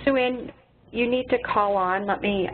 Sue Ann, you need to call on. Let me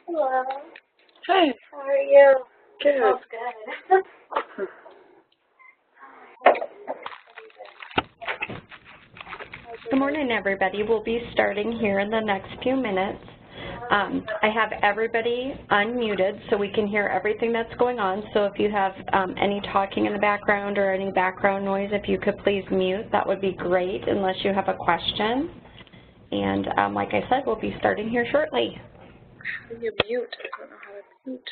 Hello. Hi. How are you? Good. Oh, good. Good morning, everybody. We'll be starting here in the next few minutes. I have everybody unmuted so we can hear everything that's going on. So if you have any talking in the background or any background noise, if you could please mute, that would be great, unless you have a question. And like I said, we'll be starting here shortly. How do you mute? I don't know how to mute.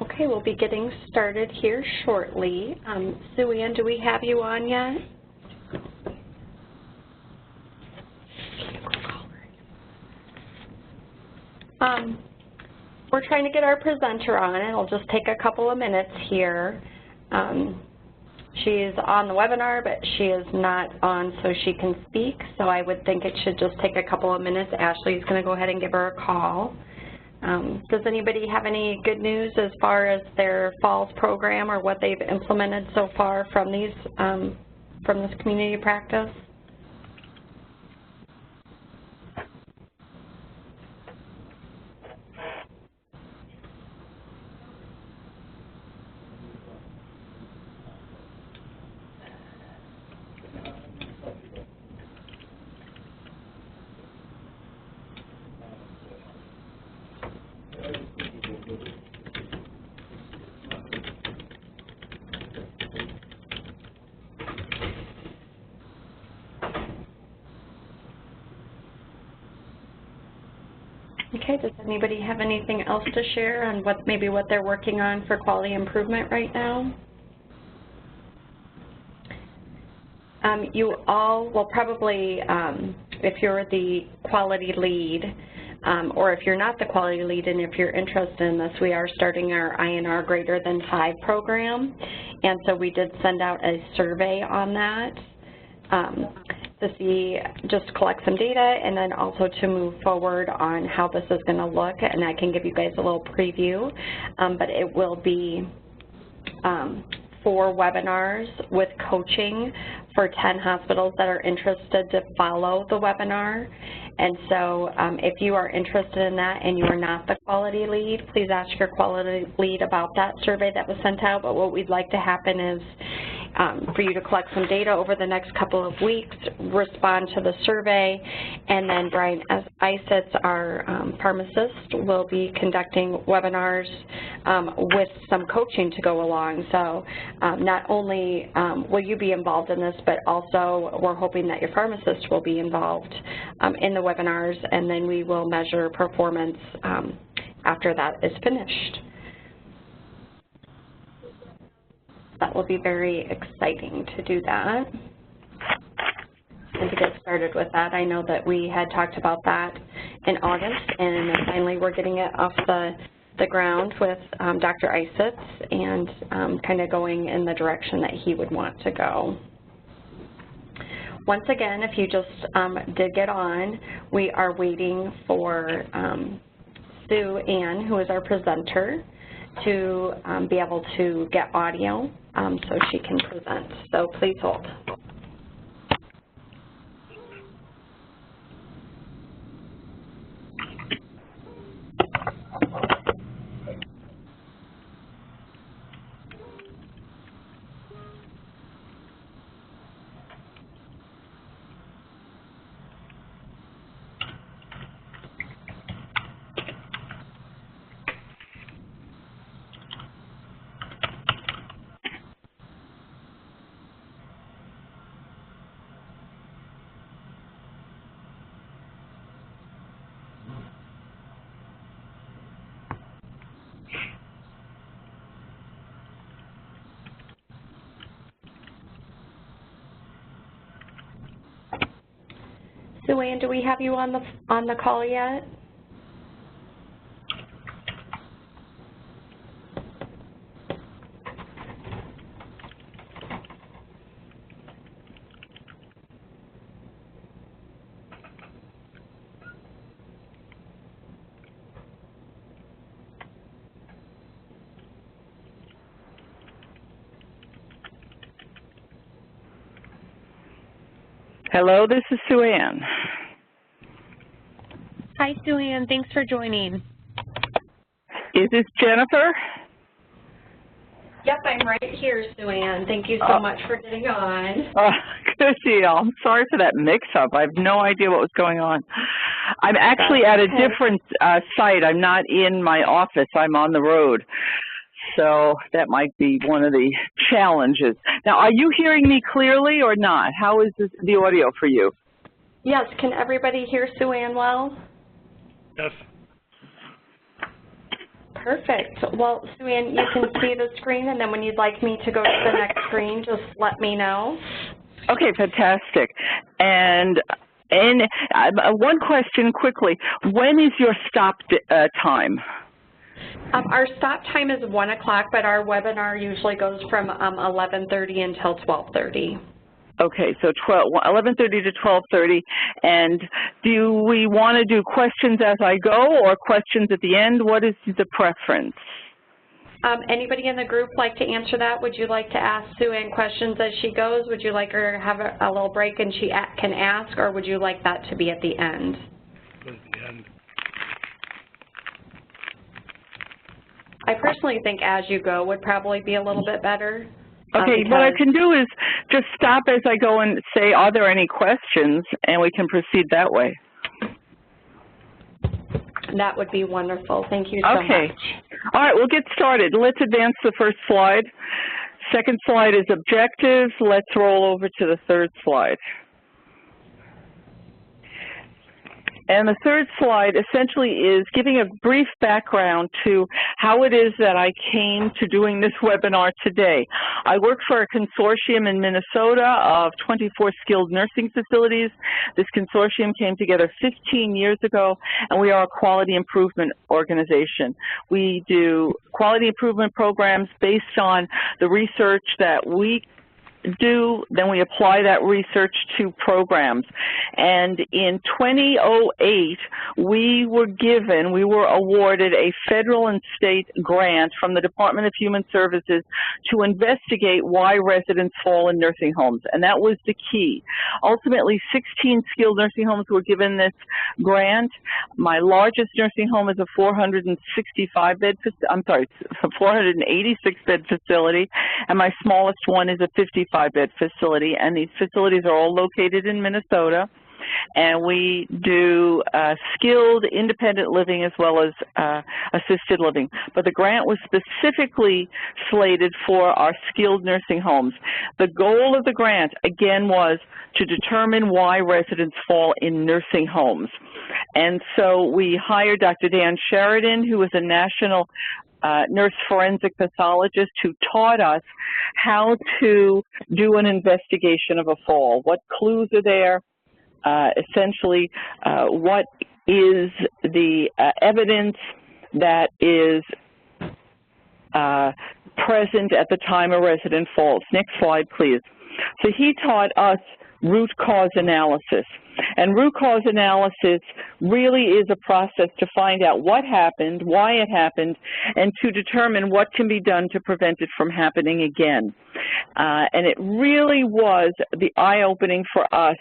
Okay, we'll be getting started here shortly. Sue Ann, do we have you on yet? We're trying to get our presenter on. It'll just take a couple of minutes here. She's on the webinar, but she is not on so she can speak, so I would think it should just take a couple of minutes. Ashley's going to go ahead and give her a call. Does anybody have any good news as far as their falls program or what they've implemented so far from these from this community practice? Okay, does anybody have anything else to share on what they're working on for quality improvement right now? You all will probably, if you're the quality lead, or if you're not the quality lead and if you're interested in this, we are starting our INR greater than 5 program, and so we did send out a survey on that. To see, just collect some data, and then also to move forward on how this is going to look, and I can give you guys a little preview, but it will be 4 webinars with coaching for 10 hospitals that are interested to follow the webinar. And so if you are interested in that and you are not the quality lead, please ask your quality lead about that survey that was sent out. But what we'd like to happen is for you to collect some data over the next couple of weeks, respond to the survey, and then Brian Isitz, our pharmacist, will be conducting webinars with some coaching to go along. So not only will you be involved in this, but also we're hoping that your pharmacist will be involved in the webinars, and then we will measure performance after that is finished. That will be very exciting to do that and to get started with that. I know that we had talked about that in August, and finally we're getting it off the ground with Dr. Isitz and kind of going in the direction that he would want to go. Once again, if you just did get on, we are waiting for Sue Ann, who is our presenter, to be able to get audio so she can present. So please hold. Sue Ann, do we have you on the call yet? Hello, this is Sue Ann. Hi, Sue Ann. Thanks for joining. Is this Jennifer? Yep, I'm right here, Sue Ann. Thank you so much for getting on. Good deal. I'm sorry for that mix-up. I have no idea what was going on. I'm actually at a different site. I'm not in my office. I'm on the road. So that might be one of the challenges. Now, are you hearing me clearly or not? How is the audio for you? Yes, can everybody hear Sue Ann well? Yes. Perfect. Well, Sue Ann, you can see the screen, and then when you'd like me to go to the next screen, just let me know. Okay, fantastic. And one question quickly. When is your stop time? Our stop time is 1 o'clock, but our webinar usually goes from 11:30 until 12:30. Okay, so 11:30 to 12:30. And do we want to do questions as I go or questions at the end? What is the preference? Anybody in the group like to answer that? Would you like to ask Sue Ann questions as she goes? Would you like her to have a little break and she can ask, or would you like that to be at the end? At the end. I personally think as you go would probably be a little bit better. Okay, what I can do is just stop as I go and say, are there any questions, and we can proceed that way. That would be wonderful. Thank you so much. Okay. All right, we'll get started. Let's advance the first slide. Second slide is objectives. Let's roll over to the third slide. And the third slide essentially is giving a brief background to how it is that I came to doing this webinar today. I work for a consortium in Minnesota of 24 skilled nursing facilities. This consortium came together 15 years ago, and we are a quality improvement organization. We do quality improvement programs based on the research that we do, then we apply that research to programs. And in 2008, we were awarded a federal and state grant from the Department of Human Services to investigate why residents fall in nursing homes, and that was the key. Ultimately, 16 skilled nursing homes were given this grant. My largest nursing home is a 486-bed facility, and my smallest one is a 55-bed facility, and these facilities are all located in Minnesota. And we do skilled independent living as well as assisted living. But the grant was specifically slated for our skilled nursing homes. The goal of the grant, again, was to determine why residents fall in nursing homes. And so we hired Dr. Dan Sheridan, who is a national nurse forensic pathologist, who taught us how to do an investigation of a fall. What clues are there? Essentially, what is the evidence that is present at the time a resident falls? Next slide, please. So he taught us root cause analysis. And root cause analysis really is a process to find out what happened, why it happened, and to determine what can be done to prevent it from happening again. And it really was the eye-opening for us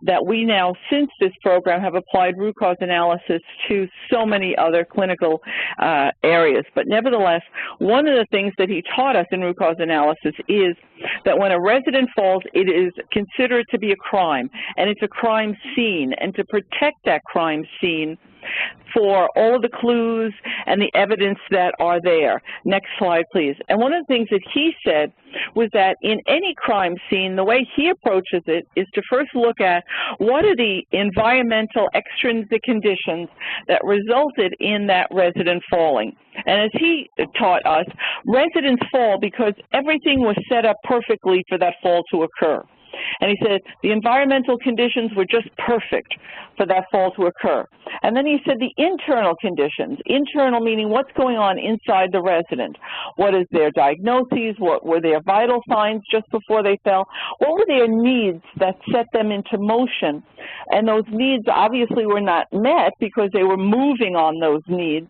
that we now, since this program, have applied root cause analysis to so many other clinical areas. But nevertheless, one of the things that he taught us in root cause analysis is that when a resident falls, it is considered to be a crime, and it's a crime scene, and to protect that crime scene for all of the clues and the evidence that are there. Next slide, please. And one of the things that he said was that in any crime scene, the way he approaches it is to first look at what are the environmental extrinsic conditions that resulted in that resident falling. And as he taught us, residents fall because everything was set up perfectly for that fall to occur. And he said the environmental conditions were just perfect for that fall to occur. And then he said the internal conditions, internal meaning what's going on inside the resident. What is their diagnoses? What were their vital signs just before they fell? What were their needs that set them into motion? And those needs obviously were not met because they were moving on those needs.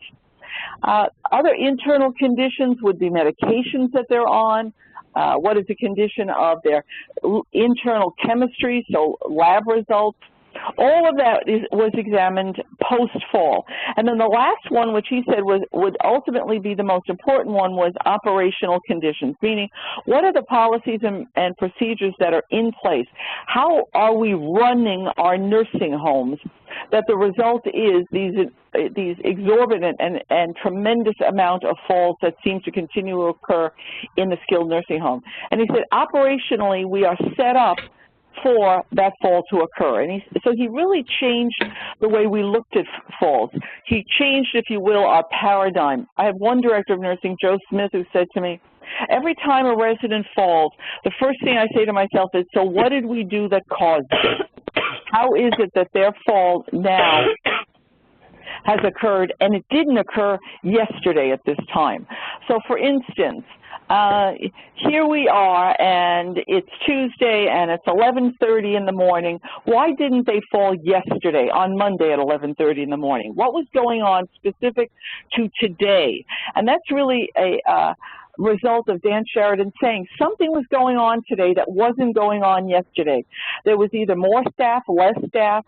Other internal conditions would be medications that they're on. What is the condition of their internal chemistry, so lab results, all of that was examined post-fall. And then the last one, which he said would ultimately be the most important one, was operational conditions, meaning what are the policies and procedures that are in place? How are we running our nursing homes that the result is these exorbitant and tremendous amount of falls that seem to continue to occur in the skilled nursing home? And he said, operationally, we are set up for that fall to occur. And so he really changed the way we looked at falls. He changed, if you will, our paradigm. I have one director of nursing, Joe Smith, who said to me, every time a resident falls, the first thing I say to myself is, so what did we do that caused it? How is it that their fall now has occurred and it didn't occur yesterday at this time? So for instance, here we are, and it's Tuesday, and it's 11:30 in the morning. Why didn't they fall yesterday, on Monday at 11:30 in the morning? What was going on specific to today? And that's really a result of Dan Sheridan saying something was going on today that wasn't going on yesterday. There was either more staff, less staff,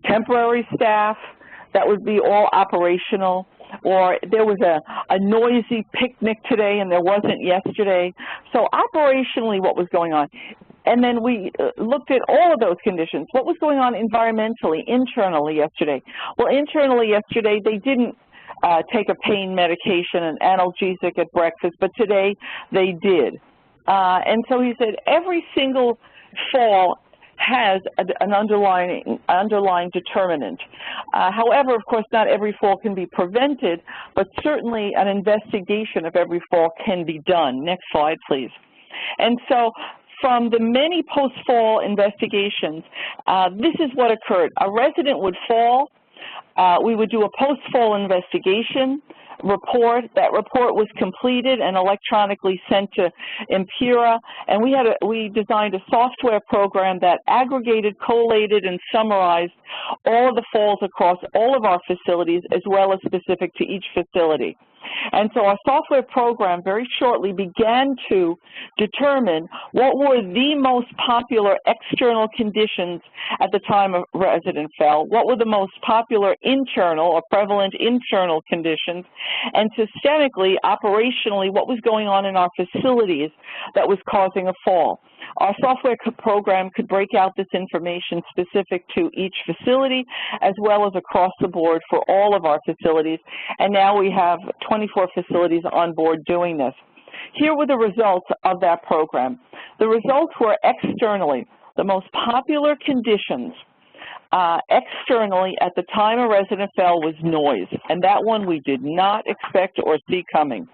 temporary staff that would be all operational, or there was a noisy picnic today and there wasn't yesterday. So operationally, what was going on? And then we looked at all of those conditions. What was going on environmentally, internally yesterday? Well, internally yesterday, they didn't take a pain medication, an analgesic at breakfast, but today they did. And so he said every single fall has an underlying determinant. However, of course, not every fall can be prevented, but certainly an investigation of every fall can be done. Next slide, please. And so from the many post-fall investigations, this is what occurred. A resident would fall. We would do a post-fall investigation report. That report was completed and electronically sent to Empira, and we designed a software program that aggregated, collated, and summarized all of the falls across all of our facilities, as well as specific to each facility. And so our software program very shortly began to determine what were the most popular external conditions at the time a resident fell, what were the most popular internal or prevalent internal conditions, and systemically, operationally, what was going on in our facilities that was causing a fall. Our software program could break out this information specific to each facility, as well as across the board for all of our facilities, and now we have 24 facilities on board doing this. Here were the results of that program. The results were externally, the most popular conditions externally at the time a resident fell was noise, and that one we did not expect or see coming.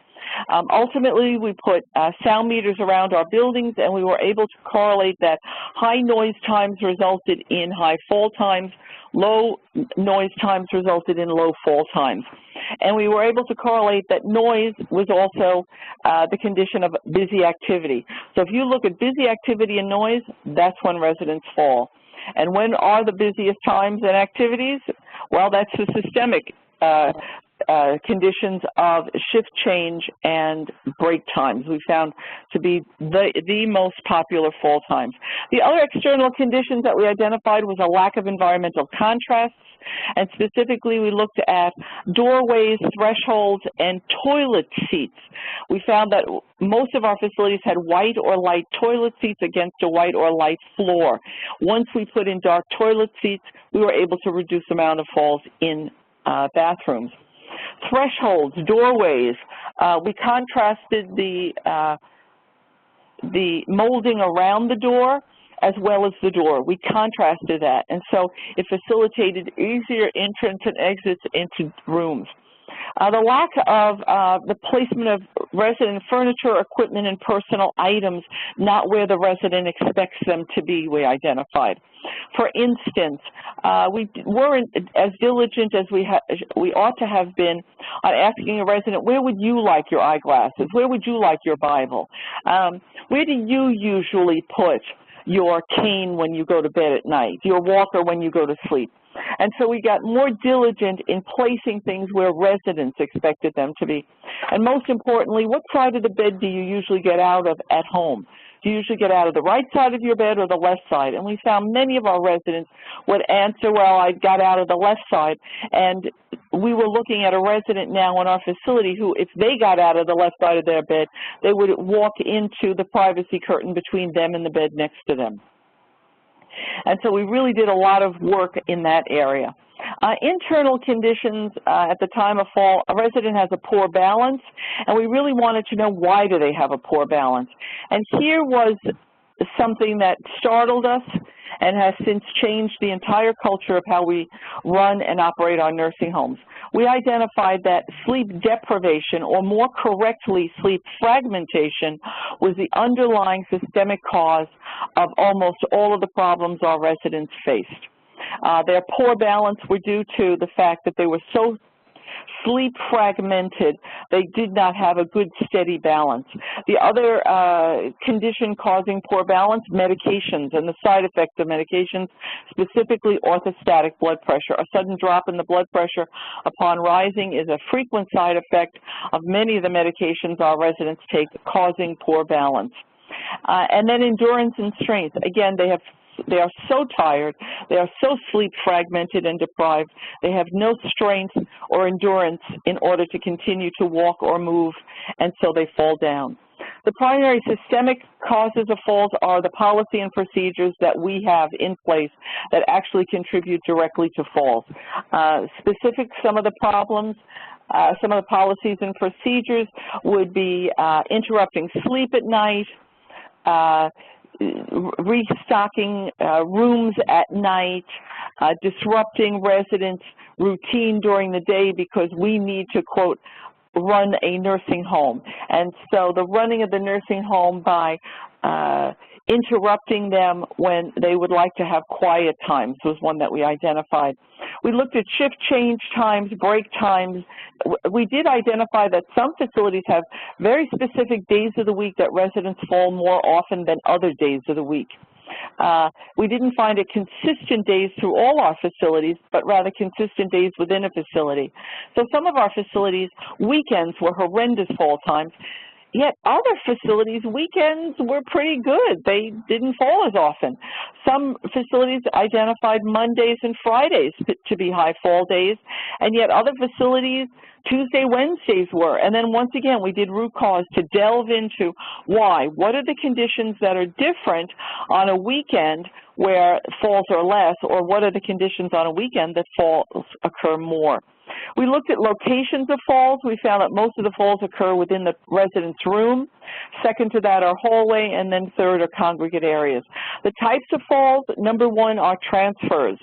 Ultimately, we put sound meters around our buildings, and we were able to correlate that high noise times resulted in high fall times, low noise times resulted in low fall times. And we were able to correlate that noise was also the condition of busy activity. So if you look at busy activity and noise, that's when residents fall. And when are the busiest times and activities? Well, that's the systemic conditions of shift change and break times we found to be the most popular fall times. The other external conditions that we identified was a lack of environmental contrasts, and specifically we looked at doorways, thresholds, and toilet seats. We found that most of our facilities had white or light toilet seats against a white or light floor. Once we put in dark toilet seats, we were able to reduce the amount of falls in bathrooms. Thresholds, doorways, we contrasted the molding around the door as well as the door. We contrasted that, and so it facilitated easier entrance and exits into rooms. The lack of the placement of resident furniture, equipment, and personal items not where the resident expects them to be, we identified. For instance, we weren't as diligent as we ought to have been on asking a resident, where would you like your eyeglasses? Where would you like your Bible? Where do you usually put your cane when you go to bed at night, your walker when you go to sleep? And so we got more diligent in placing things where residents expected them to be. And most importantly, what side of the bed do you usually get out of at home? Do you usually get out of the right side of your bed or the left side? And we found many of our residents would answer, well, I got out of the left side. And we were looking at a resident now in our facility who, if they got out of the left side of their bed, they would walk into the privacy curtain between them and the bed next to them. And so we really did a lot of work in that area. Internal conditions at the time of fall, a resident has a poor balance, and we really wanted to know why do they have a poor balance. And here was something that startled us and has since changed the entire culture of how we run and operate our nursing homes. We identified that sleep deprivation, or more correctly, sleep fragmentation, was the underlying systemic cause of almost all of the problems our residents faced. Their poor balance were due to the fact that they were so sleep fragmented, they did not have a good steady balance. The other condition causing poor balance, medications and the side effects of medications, specifically orthostatic blood pressure. A sudden drop in the blood pressure upon rising is a frequent side effect of many of the medications our residents take, causing poor balance. And then endurance and strength. Again, they are so tired, they are so sleep fragmented and deprived, they have no strength or endurance in order to continue to walk or move, and so they fall down. The primary systemic causes of falls are the policy and procedures that we have in place that actually contribute directly to falls. Some of the problems, some of the policies and procedures would be interrupting sleep at night, restocking rooms at night, disrupting residents' routine during the day because we need to, quote, run a nursing home. And so the running of the nursing home by interrupting them when they would like to have quiet times was one that we identified. We looked at shift change times, break times. We did identify that some facilities have very specific days of the week that residents fall more often than other days of the week. We didn't find it consistent days through all our facilities, but rather consistent days within a facility. So some of our facilities, weekends were horrendous fall times, yet other facilities, weekends were pretty good. They didn't fall as often. Some facilities identified Mondays and Fridays to be high fall days, and yet other facilities, Tuesday, Wednesdays were. And then once again, we did root cause to delve into why. What are the conditions that are different on a weekend where falls are less, or what are the conditions on a weekend that falls occur more? We looked at locations of falls. We found that most of the falls occur within the resident's room. Second to that are hallway, and then third are congregate areas. The types of falls, number one, are transfers.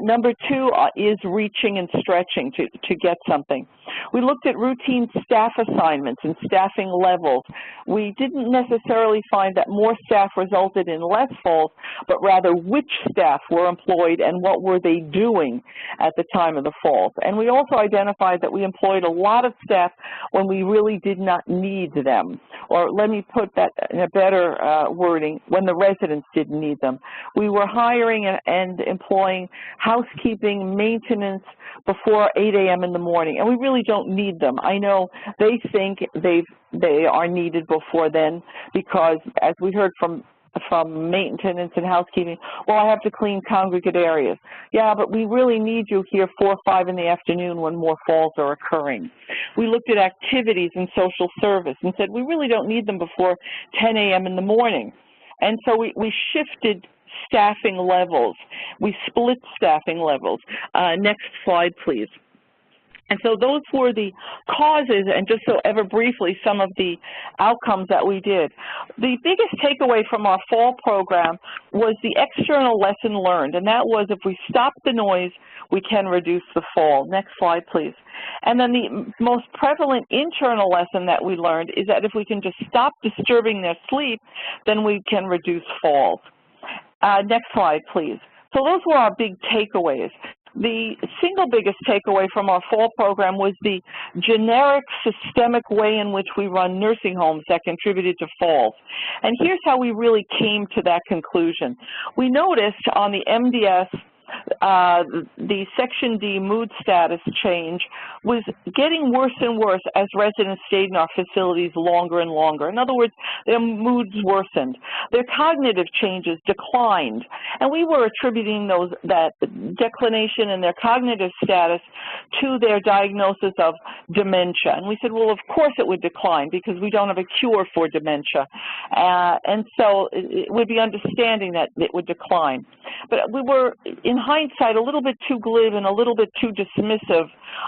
Number two is reaching and stretching to get something. We looked at routine staff assignments and staffing levels. We didn't necessarily find that more staff resulted in less falls, but rather which staff were employed and what were they doing at the time of the falls. And we also identified that we employed a lot of staff when we really did not need them. Or let me put that in a better wording, when the residents didn't need them. We were hiring and employing housekeeping, maintenance before 8 a.m. in the morning, and we really don't need them. I know they think they are needed before then because, as we heard from maintenance and housekeeping, well, I have to clean congregate areas. Yeah, but we really need you here 4 or 5 in the afternoon when more falls are occurring. We looked at activities and social service and said we really don't need them before 10 a.m. in the morning. And so we shifted staffing levels. We split staffing levels. Next slide, please. And so those were the causes, and just so ever briefly, some of the outcomes that we did. The biggest takeaway from our fall program was the external lesson learned, and that was if we stop the noise, we can reduce the fall. Next slide, please. And then the most prevalent internal lesson that we learned is that if we can just stop disturbing their sleep, then we can reduce falls. Next slide, please. So those were our big takeaways. The single biggest takeaway from our fall program was the generic systemic way in which we run nursing homes that contributed to falls. And here's how we really came to that conclusion. We noticed on the MDS the Section D mood status change was getting worse and worse as residents stayed in our facilities longer and longer. In other words, their moods worsened. Their cognitive changes declined. And we were attributing that declination in their cognitive status to their diagnosis of dementia. And we said, well, of course it would decline because we don't have a cure for dementia. And so it would be understanding that it would decline. But we were, in hindsight, a little bit too glib and a little bit too dismissive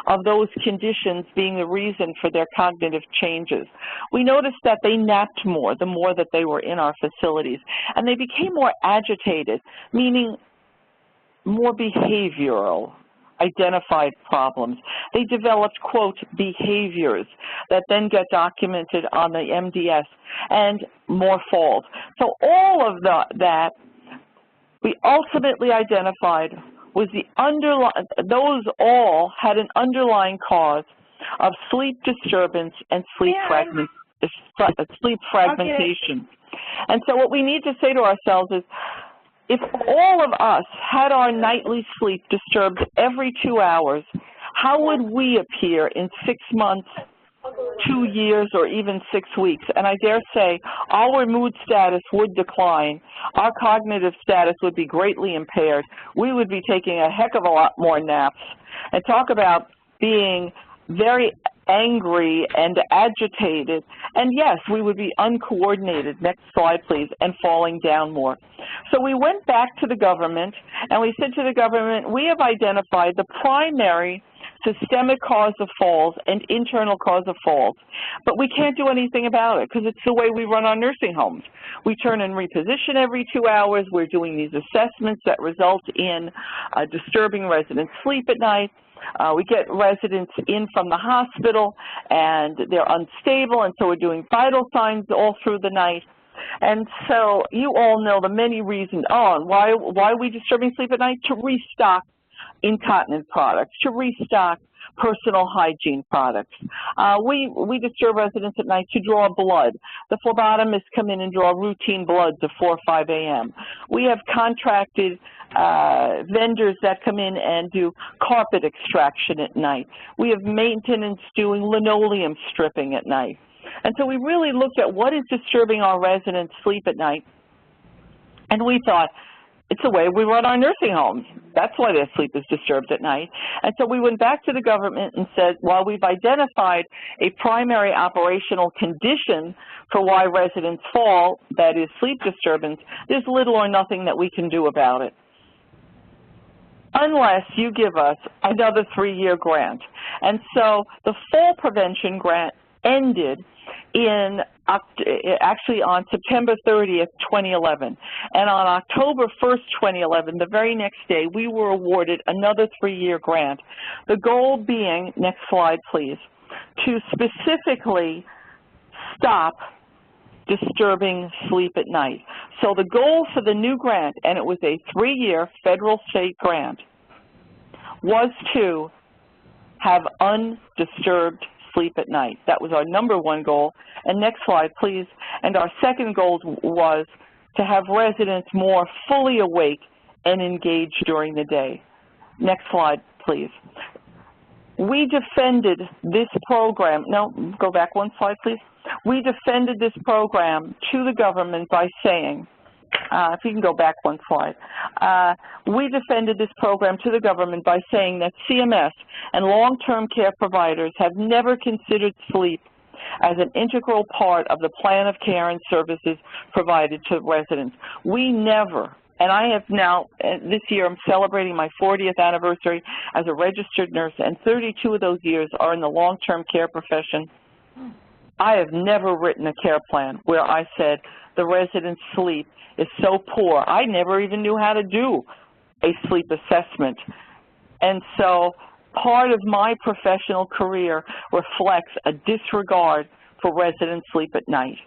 of those conditions being the reason for their cognitive changes. We noticed that they napped more the more that they were in our facilities, and they became more agitated, meaning more behavioral, identified problems. They developed, quote, behaviors that then get documented on the MDS, and more falls. So all of that we ultimately identified was those all had an underlying cause of sleep disturbance and sleep fragmentation. And so what we need to say to ourselves is, if all of us had our nightly sleep disturbed every 2 hours, how would we appear in 6 months, 2 years, or even 6 weeks? And I dare say our mood status would decline. Our cognitive status would be greatly impaired. We would be taking a heck of a lot more naps. And talk about being very angry and agitated. And yes, we would be uncoordinated. Next slide, please, and falling down more. So we went back to the government, and we said to the government, we have identified the primary systemic cause of falls and internal cause of falls, but we can't do anything about it because it's the way we run our nursing homes. We turn and reposition every 2 hours. We're doing these assessments that result in disturbing residents' sleep at night. We get residents in from the hospital and they're unstable, and so we're doing vital signs all through the night. And so you all know the many reasons why are we disturbing sleep at night? To restock incontinent products, to restock personal hygiene products. We disturb residents at night to draw blood. The phlebotomists come in and draw routine bloods at 4 or 5 a.m. We have contracted vendors that come in and do carpet extraction at night. We have maintenance doing linoleum stripping at night. And so we really looked at what is disturbing our residents' sleep at night, and we thought, it's the way we run our nursing homes. That's why their sleep is disturbed at night. And so we went back to the government and said, while we've identified a primary operational condition for why residents fall, that is sleep disturbance, there's little or nothing that we can do about it, unless you give us another 3-year grant. And so the fall prevention grant ended actually on September 30th, 2011. And on October 1st, 2011, the very next day, we were awarded another 3-year grant. The goal being, next slide please, to specifically stop disturbing sleep at night. So the goal for the new grant, and it was a 3-year federal state grant, was to have undisturbed sleep at night. That was our #1 goal. And next slide, please. And our second goal was to have residents more fully awake and engaged during the day. Next slide, please. We defended this program. No, go back 1 slide, please. We defended this program to the government by saying, if you can go back 1 slide. We defended this program to the government by saying that CMS and long-term care providers have never considered sleep as an integral part of the plan of care and services provided to residents. We never, and I have now, this year I'm celebrating my 40th anniversary as a registered nurse, and 32 of those years are in the long-term care profession. I have never written a care plan where I said the resident's sleep is so poor. I never even knew how to do a sleep assessment. And so part of my professional career reflects a disregard for resident sleep at night,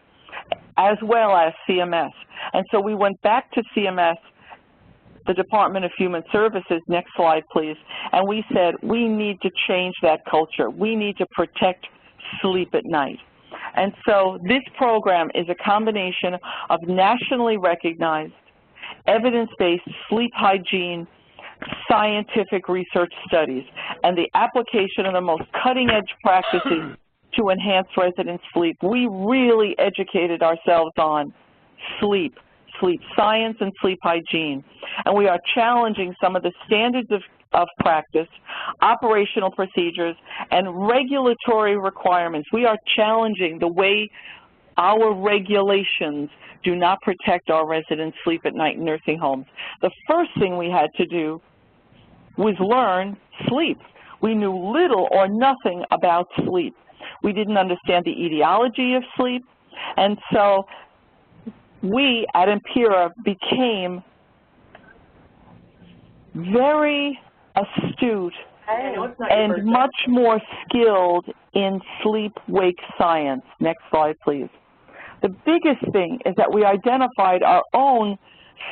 as well as CMS. And so we went back to CMS, the Department of Human Services, next slide please, and we said we need to change that culture. We need to protect sleep at night. And so this program is a combination of nationally recognized, evidence-based sleep hygiene scientific research studies and the application of the most cutting-edge practices to enhance resident sleep. We really educated ourselves on sleep science and sleep hygiene. And we are challenging some of the standards of practice, operational procedures, and regulatory requirements. We are challenging the way our regulations do not protect our residents' sleep at night in nursing homes. The first thing we had to do was learn sleep. We knew little or nothing about sleep. We didn't understand the etiology of sleep, and so we at Empira became very astute and much more skilled in sleep-wake science. Next slide, please. The biggest thing is that we identified our own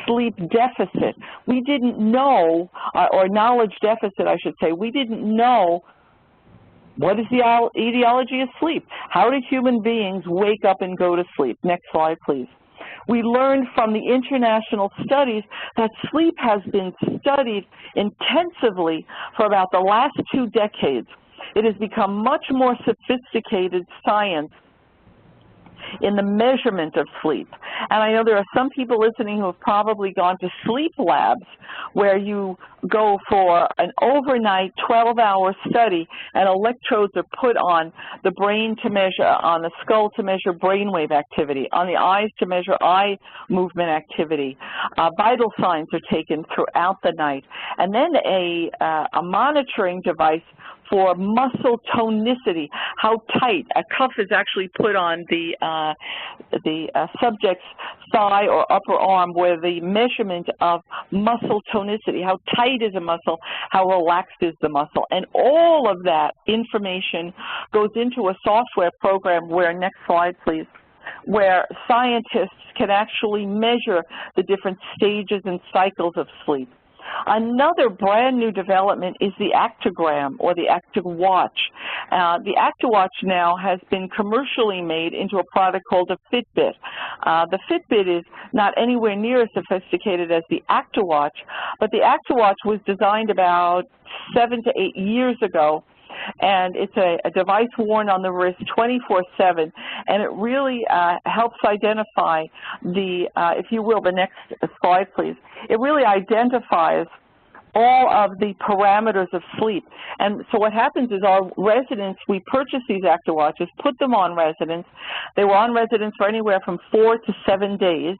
sleep deficit. We didn't know, or knowledge deficit, I should say, we didn't know what is the etiology of sleep. How do human beings wake up and go to sleep? Next slide, please. We learned from the international studies that sleep has been studied intensively for about the last 2 decades. It has become much more sophisticated science in the measurement of sleep. And I know there are some people listening who have probably gone to sleep labs where you go for an overnight 12-hour study and electrodes are put on the brain to measure, on the skull to measure brainwave activity, on the eyes to measure eye movement activity. Vital signs are taken throughout the night. And then a monitoring device for muscle tonicity, how tight a cuff is actually put on the subject's thigh or upper arm, where the measurement of muscle tonicity, how tight is a muscle, how relaxed is the muscle. And all of that information goes into a software program where, next slide please, where scientists can actually measure the different stages and cycles of sleep. Another brand new development is the Actogram, or the ActiveWatch. The ActiveWatch now has been commercially made into a product called a Fitbit. The Fitbit is not anywhere near as sophisticated as the ActiveWatch, but the ActiveWatch was designed about 7 to 8 years ago, and it's a device worn on the wrist 24/7, and it really helps identify the, if you will, the next slide please, it really identifies all of the parameters of sleep. And so what happens is our residents, we purchase these ActiveWatches, put them on residents. They were on residents for anywhere from 4 to 7 days,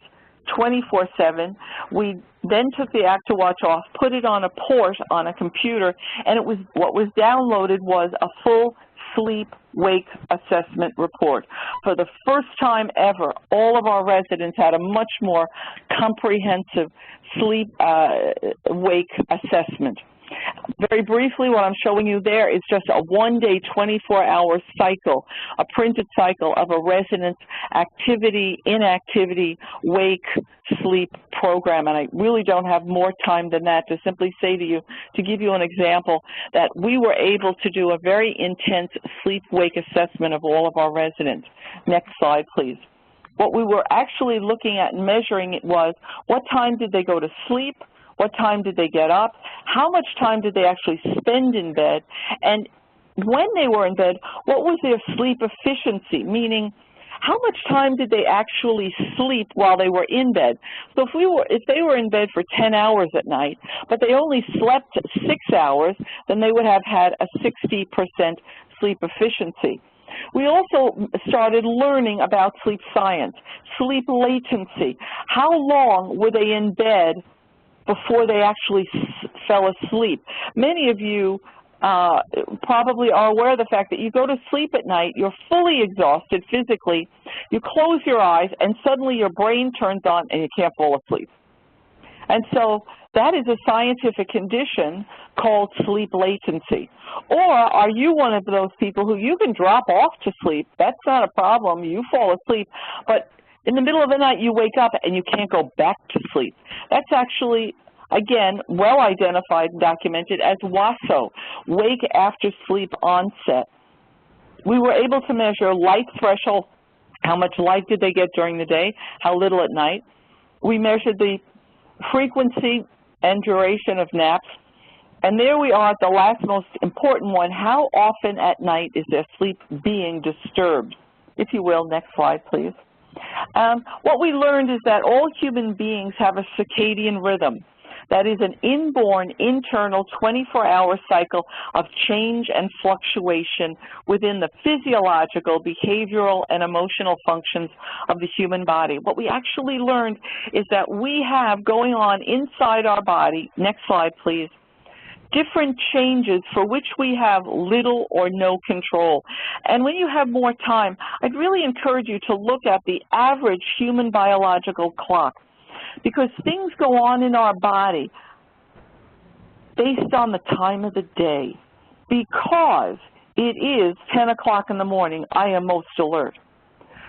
24/7. We then took the ActiveWatch off, put it on a port on a computer, and it was, what was downloaded was a full sleep-wake assessment report. For the first time ever, all of our residents had a much more comprehensive sleep-wake assessment. Very briefly, what I'm showing you there is just a one-day, 24-hour cycle, a printed cycle of a resident's activity, inactivity, wake, sleep program. And I really don't have more time than that to simply say to you, to give you an example, that we were able to do a very intense sleep-wake assessment of all of our residents. Next slide, please. What we were actually looking at and measuring it was, what time did they go to sleep? What time did they get up? How much time did they actually spend in bed? And when they were in bed, what was their sleep efficiency? Meaning, how much time did they actually sleep while they were in bed? So if they were in bed for 10 hours at night, but they only slept 6 hours, then they would have had a 60% sleep efficiency. We also started learning about sleep science, sleep latency. How long were they in bed before they actually fell asleep? Many of you probably are aware of the fact that you go to sleep at night, you're fully exhausted physically, you close your eyes, and suddenly your brain turns on and you can't fall asleep. And so that is a scientific condition called sleep latency. Or are you one of those people who you can drop off to sleep, that's not a problem, you fall asleep, but in the middle of the night you wake up and you can't go back to sleep? That's actually, again, well identified and documented as WASO, wake after sleep onset. We were able to measure light threshold, how much light did they get during the day, how little at night. We measured the frequency and duration of naps. And there we are at the last most important one. How often at night is their sleep being disturbed? If you will, next slide, please. What we learned is that all human beings have a circadian rhythm. That is an inborn, internal 24-hour cycle of change and fluctuation within the physiological, behavioral, and emotional functions of the human body. What we actually learned is that we have going on inside our body, next slide please, different changes for which we have little or no control. And when you have more time, I'd really encourage you to look at the average human biological clock, because things go on in our body based on the time of the day. Because it is 10 o'clock in the morning, I am most alert.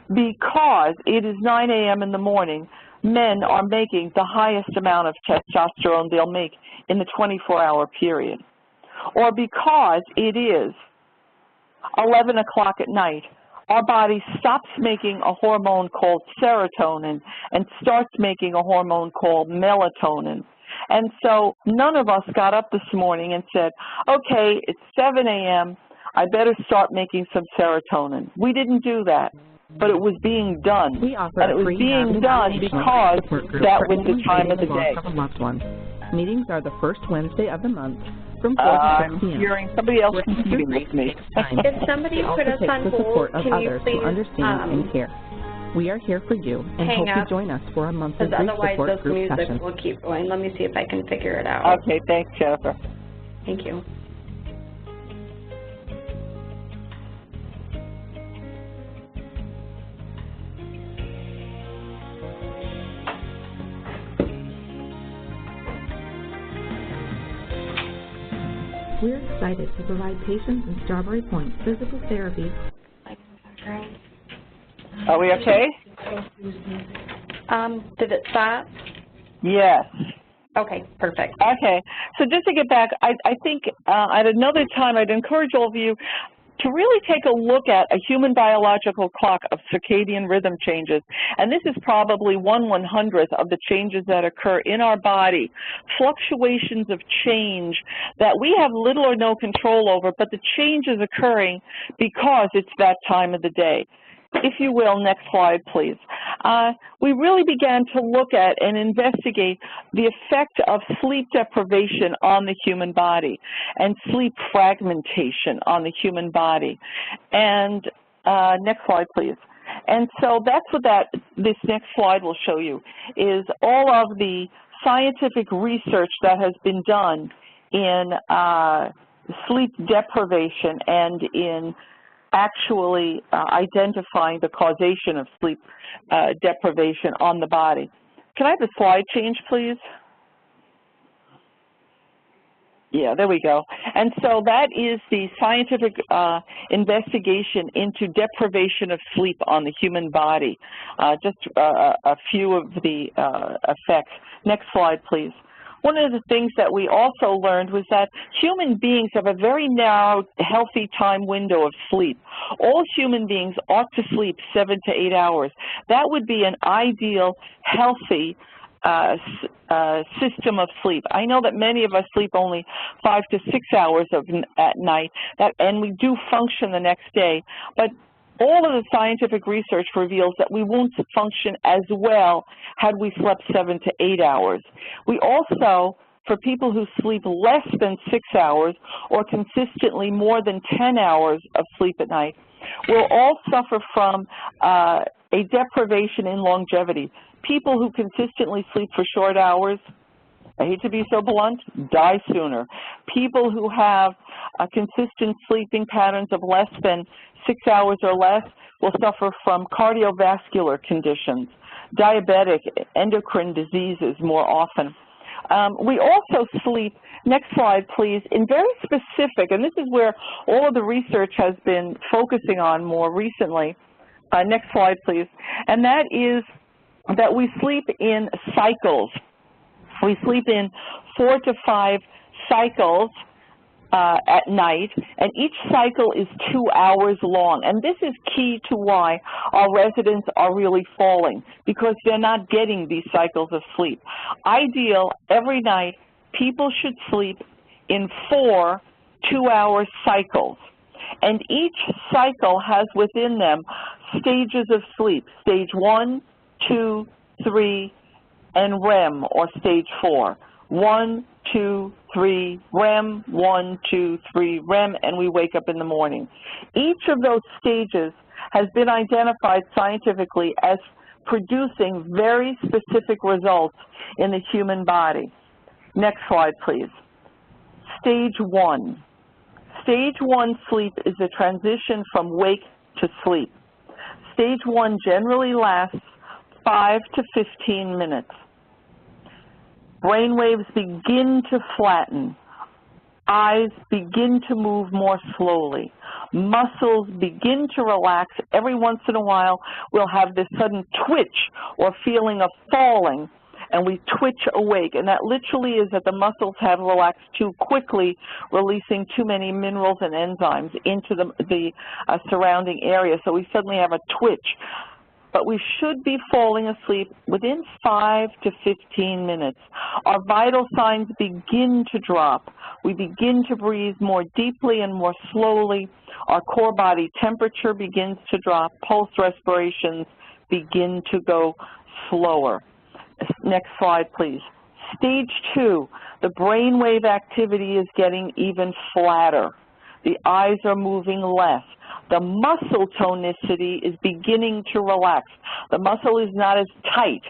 Because it is 9 a.m. in the morning, men are making the highest amount of testosterone they'll make in the 24-hour period. Or because it is 11 o'clock at night, our body stops making a hormone called serotonin and starts making a hormone called melatonin. And so none of us got up this morning and said, okay, it's 7 a.m., I better start making some serotonin. We didn't do that, but it was being done. And it was being done because that was the time of the day. Meetings are the first Wednesday of the month from 4 to 6 p.m. Hearing somebody else competing with me. If somebody put us on hold, can you please understand and care. We are here for you and hope you join us for a monthly grief support group session. Otherwise, will keep going. Let me see if I can figure it out. Okay, thanks, Jennifer. Thank you. We're excited to provide patients in Strawberry Point physical therapy. Are we okay? Did it stop? Yes. Okay, perfect. Okay, so just to get back, I think at another time I'd encourage all of you to really take a look at a human biological clock of circadian rhythm changes. And this is probably 1/100th of the changes that occur in our body, fluctuations of change that we have little or no control over, but the change is occurring because it's that time of the day. If you will, next slide, please. We really began to look at and investigate the effect of sleep deprivation on the human body and sleep fragmentation on the human body. And next slide, please. And so that's what this next slide will show you, is all of the scientific research that has been done in sleep deprivation and in actually identifying the causation of sleep deprivation on the body. Can I have the slide change, please? Yeah, there we go. And so that is the scientific investigation into deprivation of sleep on the human body. Just a few of the effects. Next slide, please. One of the things that we also learned was that human beings have a very narrow, healthy time window of sleep. All human beings ought to sleep 7 to 8 hours. That would be an ideal, healthy system of sleep. I know that many of us sleep only 5 to 6 hours at night, and we do function the next day, but all of the scientific research reveals that we won't function as well had we slept 7 to 8 hours. We also, for people who sleep less than 6 hours or consistently more than 10 hours of sleep at night, will all suffer from a deprivation in longevity. People who consistently sleep for short hours, I hate to be so blunt, die sooner. People who have consistent sleeping patterns of less than 6 hours or less will suffer from cardiovascular conditions, diabetic, endocrine diseases more often. We also sleep, next slide please, in very specific, and this is where all of the research has been focusing on more recently. Next slide please. And that is that we sleep in cycles. We sleep in 4 to 5 cycles at night, and each cycle is 2 hours long. And this is key to why our residents are really falling, because they're not getting these cycles of sleep. Ideal, every night, people should sleep in 4 2-hour cycles. And each cycle has within them stages of sleep, stage 1, 2, 3, and REM, or stage 4. 1, 2, 3, REM, 1, 2, 3, REM, and we wake up in the morning. Each of those stages has been identified scientifically as producing very specific results in the human body. Next slide, please. Stage 1. Stage 1 sleep is a transition from wake to sleep. Stage 1 generally lasts 5 to 15 minutes. Brain waves begin to flatten. Eyes begin to move more slowly. Muscles begin to relax. Every once in a while, we'll have this sudden twitch or feeling of falling, and we twitch awake. And that literally is that the muscles have relaxed too quickly, releasing too many minerals and enzymes into the surrounding area. So we suddenly have a twitch. But we should be falling asleep within 5 to 15 minutes. Our vital signs begin to drop. We begin to breathe more deeply and more slowly. Our core body temperature begins to drop. Pulse respirations begin to go slower. Next slide, please. Stage 2, the brainwave activity is getting even flatter. The eyes are moving less. The muscle tonicity is beginning to relax. The muscle is not as tight.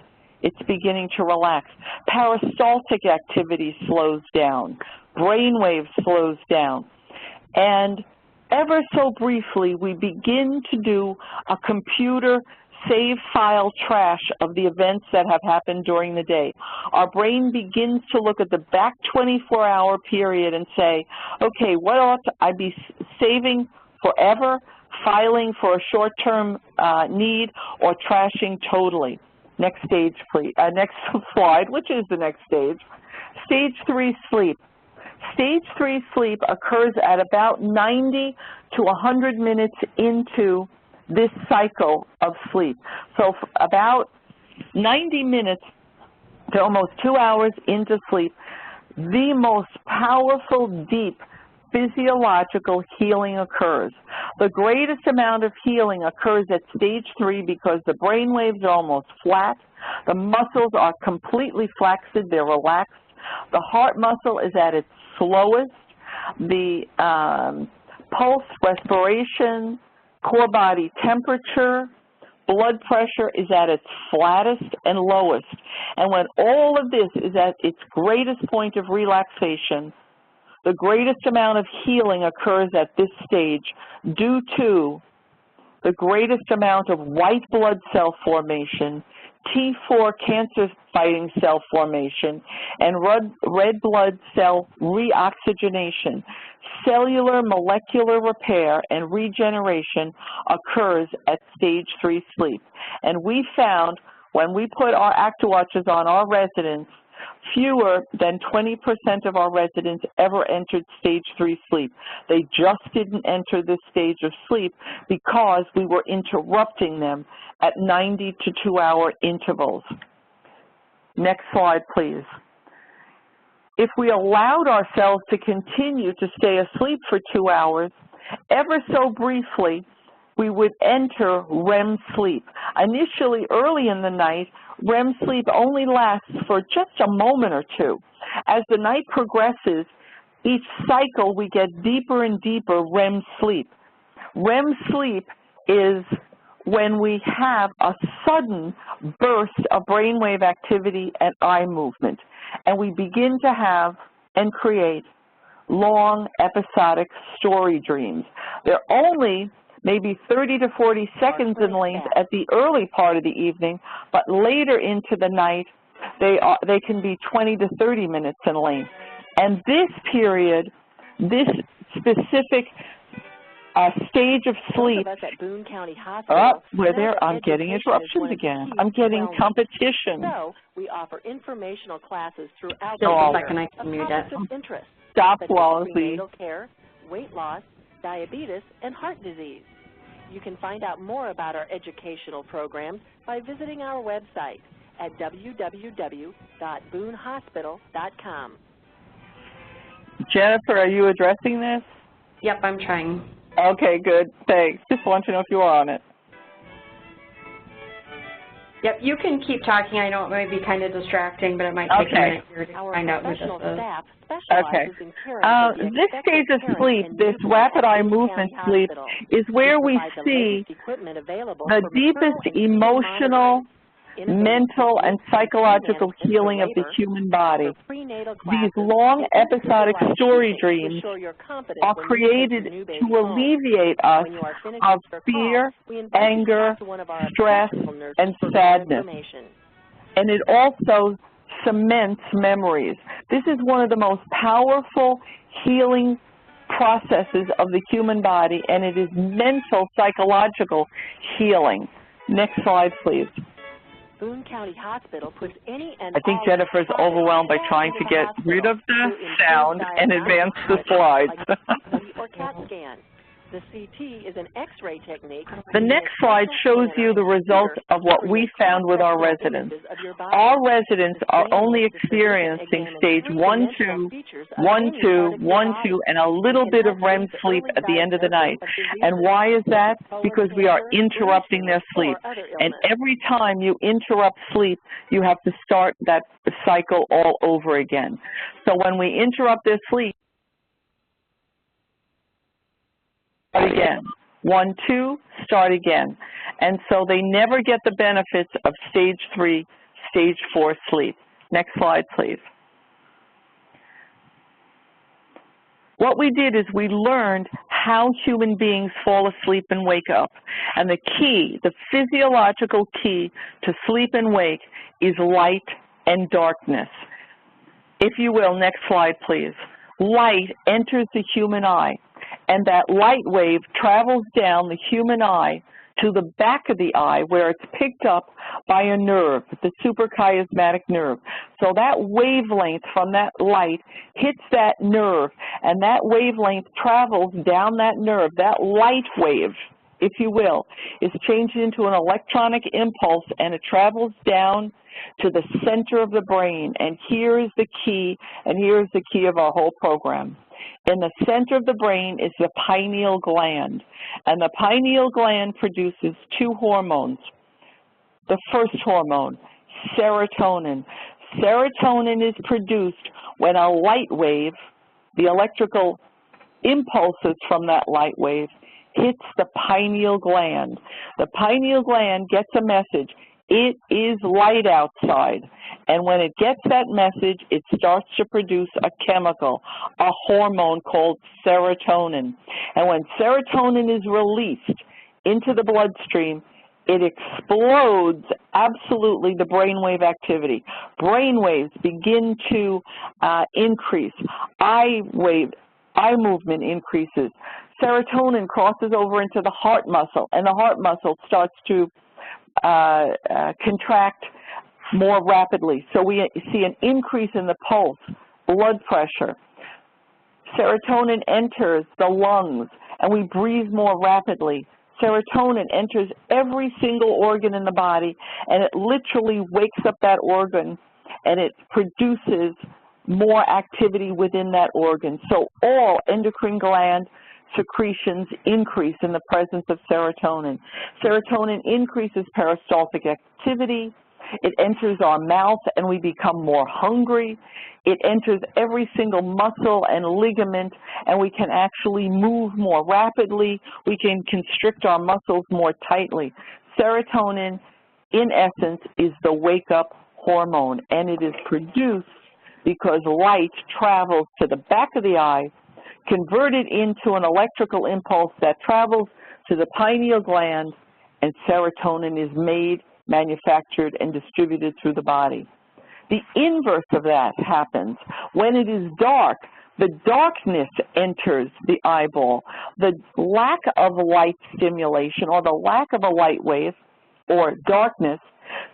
It's beginning to relax. Peristaltic activity slows down. Brainwave slows down. And ever so briefly, we begin to do a computer save file trash of the events that have happened during the day. Our brain begins to look at the back 24-hour period and say, okay, what ought I be saving forever, filing for a short-term need, or trashing totally? Next stage, please. Next slide, which is the next stage. Stage 3 sleep. Stage 3 sleep occurs at about 90 to 100 minutes into this cycle of sleep. So about 90 minutes to almost 2 hours into sleep, the most powerful, deep physiological healing occurs. The greatest amount of healing occurs at stage 3 because the brain waves are almost flat, the muscles are completely flaccid, they're relaxed, the heart muscle is at its slowest, the pulse, respiration, core body temperature, blood pressure is at its flattest and lowest. And when all of this is at its greatest point of relaxation, the greatest amount of healing occurs at this stage due to the greatest amount of white blood cell formation, T4 cancer-fighting cell formation, and red blood cell re-oxygenation. Cellular molecular repair and regeneration occurs at stage 3 sleep. And we found when we put our ActiWatches on our residents, fewer than 20% of our residents ever entered stage 3 sleep. They just didn't enter this stage of sleep because we were interrupting them at 90 to 2-hour intervals. Next slide, please. If we allowed ourselves to continue to stay asleep for 2 hours, ever so briefly, we would enter REM sleep. Initially, early in the night, REM sleep only lasts for just a moment or two. As the night progresses, each cycle we get deeper and deeper REM sleep. REM sleep is when we have a sudden burst of brainwave activity and eye movement, and we begin to have and create long episodic story dreams. They're only maybe 30 to 40 seconds in length at the early part of the evening, but later into the night, they can be 20 to 30 minutes in length. And this period, this specific stage of sleep, we're there, I'm getting interruptions again. I'm getting competition. So we offer informational classes throughout the year second I can mute it. interest. stop such while as prenatal care, weight loss, diabetes, and heart disease. You can find out more about our educational programs by visiting our website at www.boonehospital.com. Jennifer, are you addressing this? Yep, I'm trying. Okay, good. Thanks. Just want to know if you are on it. Yep, you can keep talking. I know it might be kind of distracting, but it might take a minute here to find out what this is. Okay. This stage of sleep, this rapid eye movement sleep, is where we see the deepest emotional, mental, and psychological healing of the human body. These long episodic story dreams are created to alleviate us of fear, anger, stress, and sadness. And it also cements memories. This is one of the most powerful healing processes of the human body, and it is mental, psychological healing. Next slide, please. Boone County Hospital puts any and I think Jennifer's overwhelmed by trying to get rid of the sound and advance the slides. or CAT scan. The CT is an X-ray technique. The next slide shows you the results of what we found with our residents. Our residents are only experiencing stage 1, 2, 1, 2, 1, 2, and a little bit of REM sleep at the end of the night. And why is that? Because we are interrupting their sleep. And every time you interrupt sleep, you have to start that cycle all over again. So when we interrupt their sleep, start again. 1, 2, start again. And so they never get the benefits of stage 3, stage 4 sleep. Next slide, please. What we did is we learned how human beings fall asleep and wake up. And the key, the physiological key to sleep and wake is light and darkness. If you will, next slide, please. Light enters the human eye, and that light wave travels down the human eye to the back of the eye where it's picked up by a nerve, the suprachiasmatic nerve. So that wavelength from that light hits that nerve, and that wavelength travels down that nerve. That light wave, if you will, is changed into an electronic impulse, and it travels down to the center of the brain. And here is the key, and here is the key of our whole program. In the center of the brain is the pineal gland, and the pineal gland produces 2 hormones. The first hormone, serotonin. Serotonin is produced when a light wave, the electrical impulses from that light wave, hits the pineal gland. The pineal gland gets a message. It is light outside, and when it gets that message, it starts to produce a chemical, a hormone called serotonin. And when serotonin is released into the bloodstream, it explodes absolutely the brainwave activity. Brainwaves begin to increase. Eye movement increases. Serotonin crosses over into the heart muscle, and the heart muscle starts to contract more rapidly. So we see an increase in the pulse, blood pressure. Serotonin enters the lungs, and we breathe more rapidly. Serotonin enters every single organ in the body, and it literally wakes up that organ, and it produces more activity within that organ. So all endocrine gland secretions increase in the presence of serotonin. Serotonin increases peristaltic activity. It enters our mouth, and we become more hungry. It enters every single muscle and ligament, and we can actually move more rapidly. We can constrict our muscles more tightly. Serotonin, in essence, is the wake-up hormone, and it is produced because light travels to the back of the eye, converted into an electrical impulse that travels to the pineal gland, and serotonin is made, manufactured, and distributed through the body. The inverse of that happens when it is dark. The darkness enters the eyeball. The lack of light stimulation, or the lack of a light wave or darkness,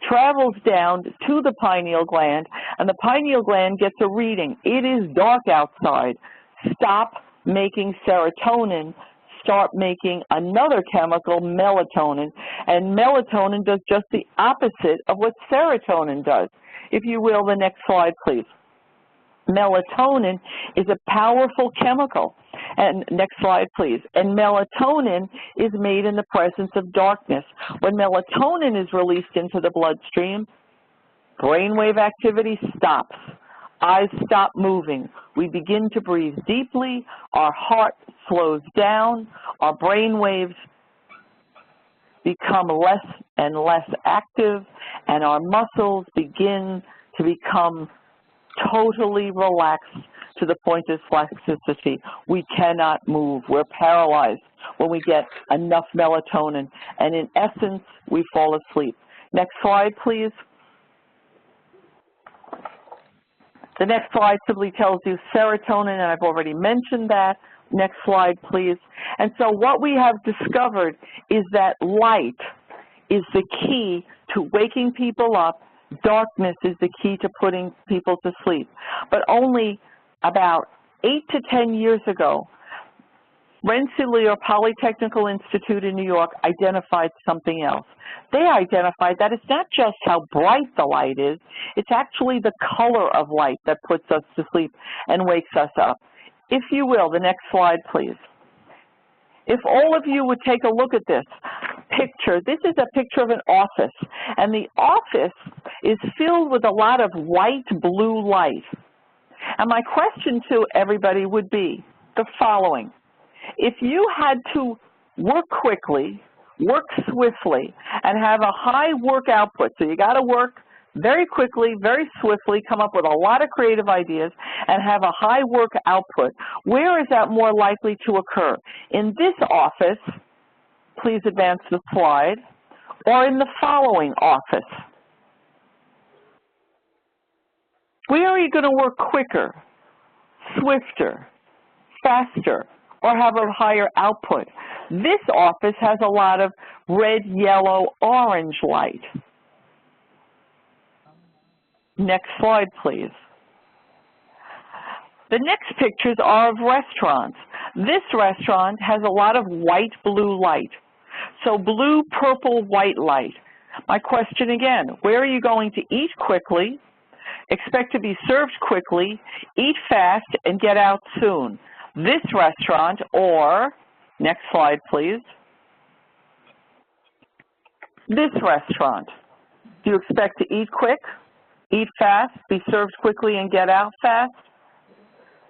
travels down to the pineal gland, and the pineal gland gets a reading. It is dark outside. Stop making serotonin. Start making another chemical, melatonin, and melatonin does just the opposite of what serotonin does. If you will, the next slide, please. Melatonin is a powerful chemical. And next slide, please. And melatonin is made in the presence of darkness. When melatonin is released into the bloodstream, brainwave activity stops. Eyes stop moving. We begin to breathe deeply. Our heart slows down. Our brain waves become less and less active, and our muscles begin to become totally relaxed to the point of spasticity. We cannot move. We're paralyzed when we get enough melatonin, and in essence, we fall asleep. Next slide, please. The next slide simply tells you serotonin, and I've already mentioned that. Next slide, please. And so what we have discovered is that light is the key to waking people up. Darkness is the key to putting people to sleep. But only about 8 to 10 years ago, Rensselaer Polytechnical Institute in New York identified something else. They identified that it's not just how bright the light is, it's actually the color of light that puts us to sleep and wakes us up. If you will, the next slide, please. If all of you would take a look at this picture, this is a picture of an office, and the office is filled with a lot of white blue light. And my question to everybody would be the following. If you had to work quickly, work swiftly, and have a high work output, so you got to work very quickly, very swiftly, come up with a lot of creative ideas, and have a high work output, where is that more likely to occur? In this office, please advance the slide, or in the following office? Where are you going to work quicker, swifter, faster, or have a higher output? This office has a lot of red, yellow, orange light. Next slide, please. The next pictures are of restaurants. This restaurant has a lot of white, blue light. So blue, purple, white light. My question again, where are you going to eat quickly, expect to be served quickly, eat fast, and get out soon? This restaurant, or, next slide please, this restaurant. Do you expect to eat quick, eat fast, be served quickly, and get out fast?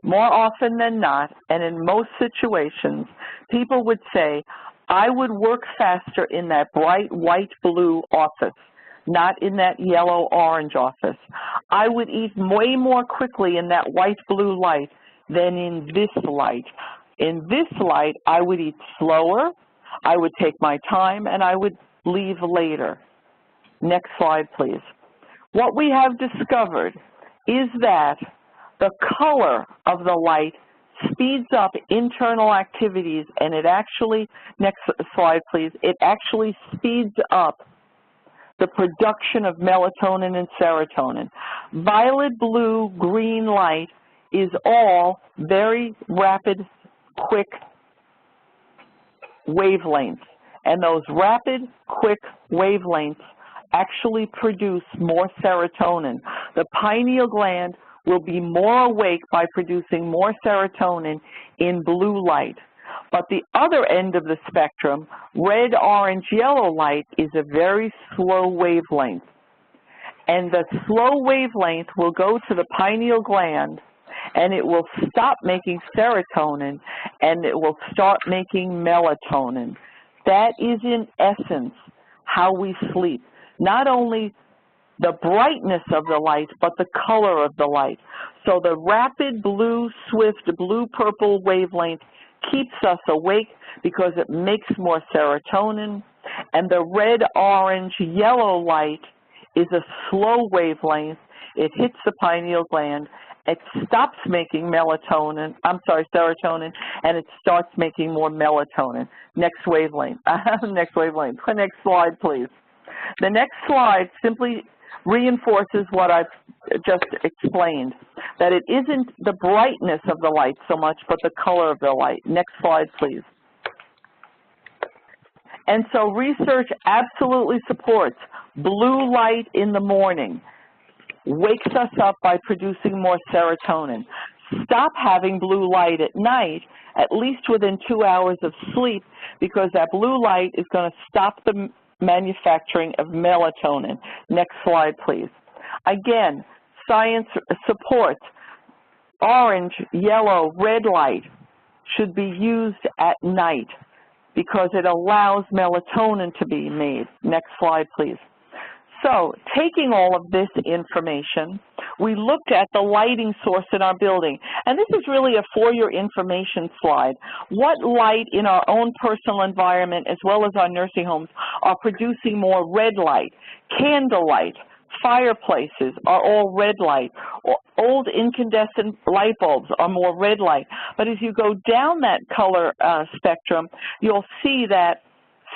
More often than not, and in most situations, people would say, I would work faster in that bright white-blue office, not in that yellow-orange office. I would eat way more quickly in that white-blue light than in this light. In this light, I would eat slower, I would take my time, and I would leave later. Next slide, please. What we have discovered is that the color of the light speeds up internal activities, and it actually, next slide please, it actually speeds up the production of melatonin and serotonin. Violet, blue, green light is all very rapid, quick wavelengths, and those rapid, quick wavelengths actually produce more serotonin. The pineal gland will be more awake by producing more serotonin in blue light. But the other end of the spectrum, red, orange, yellow light, is a very slow wavelength. And the slow wavelength will go to the pineal gland, and it will stop making serotonin, and it will start making melatonin. That is, in essence, how we sleep. Not only the brightness of the light, but the color of the light. So the rapid blue, swift, blue-purple wavelength keeps us awake because it makes more serotonin, and the red, orange, yellow light is a slow wavelength. It hits the pineal gland, it stops making serotonin, and it starts making more melatonin. Next wavelength. Next wavelength. Next slide, please. The next slide simply reinforces what I've just explained, that it isn't the brightness of the light so much, but the color of the light. Next slide, please. And so research absolutely supports blue light in the morning wakes us up by producing more serotonin. Stop having blue light at night, at least within 2 hours of sleep, because that blue light is going to stop the manufacturing of melatonin. Next slide, please. Again, science supports orange, yellow, red light should be used at night because it allows melatonin to be made. Next slide, please. So, taking all of this information, we looked at the lighting source in our building. And this is really a for your information slide. What light in our own personal environment, as well as our nursing homes, are producing more red light? Candlelight, fireplaces are all red light. Old incandescent light bulbs are more red light. But as you go down that color spectrum, you'll see that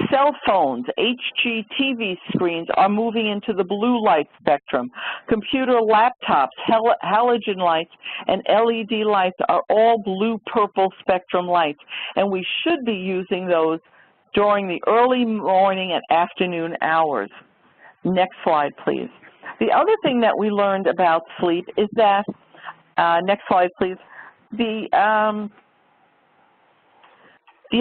cell phones, HGTV screens are moving into the blue light spectrum. Computer laptops, halogen lights, and LED lights are all blue-purple spectrum lights, and we should be using those during the early morning and afternoon hours. Next slide, please. The other thing that we learned about sleep is that, next slide, please, the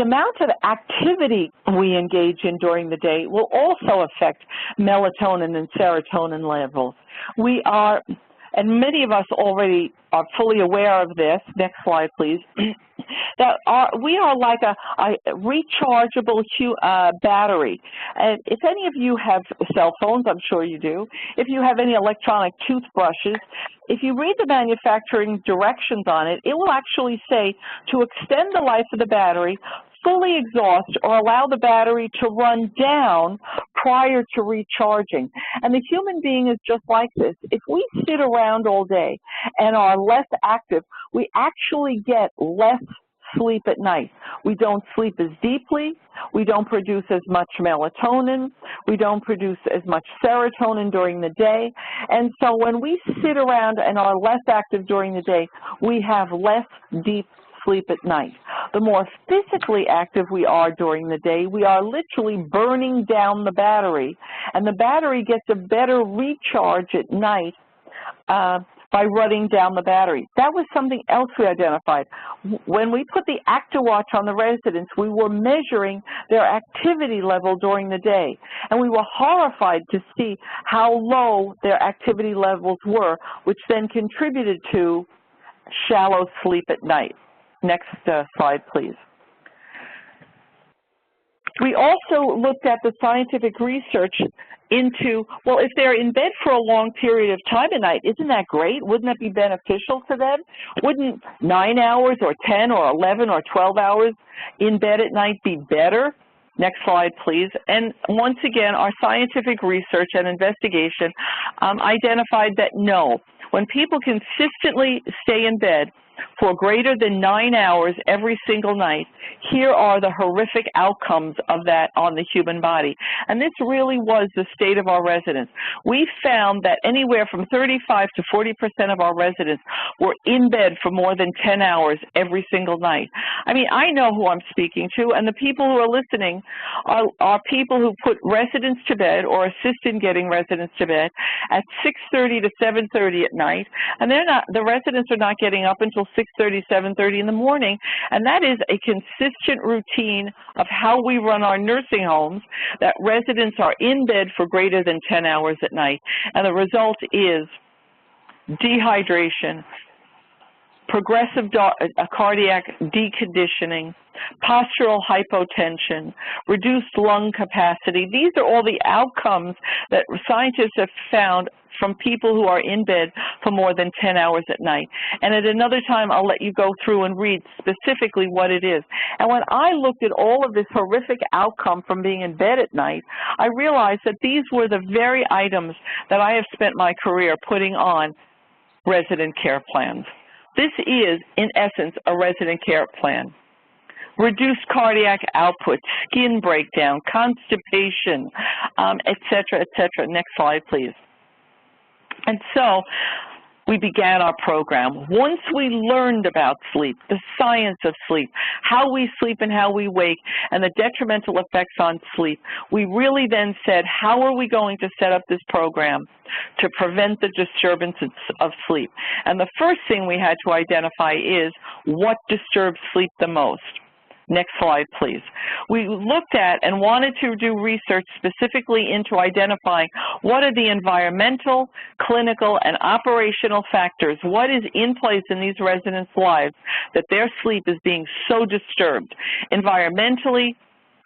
amount of activity we engage in during the day will also affect melatonin and serotonin levels. We are, and many of us already are fully aware of this, next slide please, that we are like a rechargeable battery. And if any of you have cell phones, I'm sure you do, if you have any electronic toothbrushes, if you read the manufacturing directions on it, it will actually say to extend the life of the battery, fully exhaust, or allow the battery to run down prior to recharging. And the human being is just like this. If we sit around all day and are less active, we actually get less sleep at night. We don't sleep as deeply, we don't produce as much melatonin, we don't produce as much serotonin during the day, and so when we sit around and are less active during the day, we have less deep sleep at night. The more physically active we are during the day, we are literally burning down the battery, and the battery gets a better recharge at night by running down the battery. That was something else we identified. When we put the ActiWatch on the residents, we were measuring their activity level during the day, and we were horrified to see how low their activity levels were, which then contributed to shallow sleep at night. Next slide, please. We also looked at the scientific research into, well, if they're in bed for a long period of time at night, isn't that great? Wouldn't that be beneficial to them? Wouldn't 9 hours or 10 or 11 or 12 hours in bed at night be better? Next slide, please. And once again, our scientific research and investigation identified that no, when people consistently stay in bed for greater than 9 hours every single night, here are the horrific outcomes of that on the human body. And this really was the state of our residents. We found that anywhere from 35 to 40% of our residents were in bed for more than 10 hours every single night. I mean, I know who I'm speaking to, and the people who are listening are people who put residents to bed or assist in getting residents to bed at 6:30 to 7:30 at night, and the residents are not getting up until 6:30, 7:30 in the morning, and that is a consistent routine of how we run our nursing homes, that residents are in bed for greater than 10 hours at night, and the result is dehydration, progressive cardiac deconditioning, postural hypotension, reduced lung capacity. These are all the outcomes that scientists have found from people who are in bed for more than 10 hours at night. And at another time, I'll let you go through and read specifically what it is. And when I looked at all of this horrific outcome from being in bed at night, I realized that these were the very items that I have spent my career putting on resident care plans. This is, in essence, a resident care plan. reduced cardiac output, skin breakdown, constipation, et cetera, et cetera. Next slide, please. And so we began our program. Once we learned about sleep, the science of sleep, how we sleep and how we wake, and the detrimental effects on sleep, we really then said, how are we going to set up this program to prevent the disturbances of sleep? And the first thing we had to identify is what disturbs sleep the most. Next slide, please. We looked at and wanted to do research specifically into identifying what are the environmental, clinical, and operational factors, what is in place in these residents' lives that their sleep is being so disturbed. Environmentally,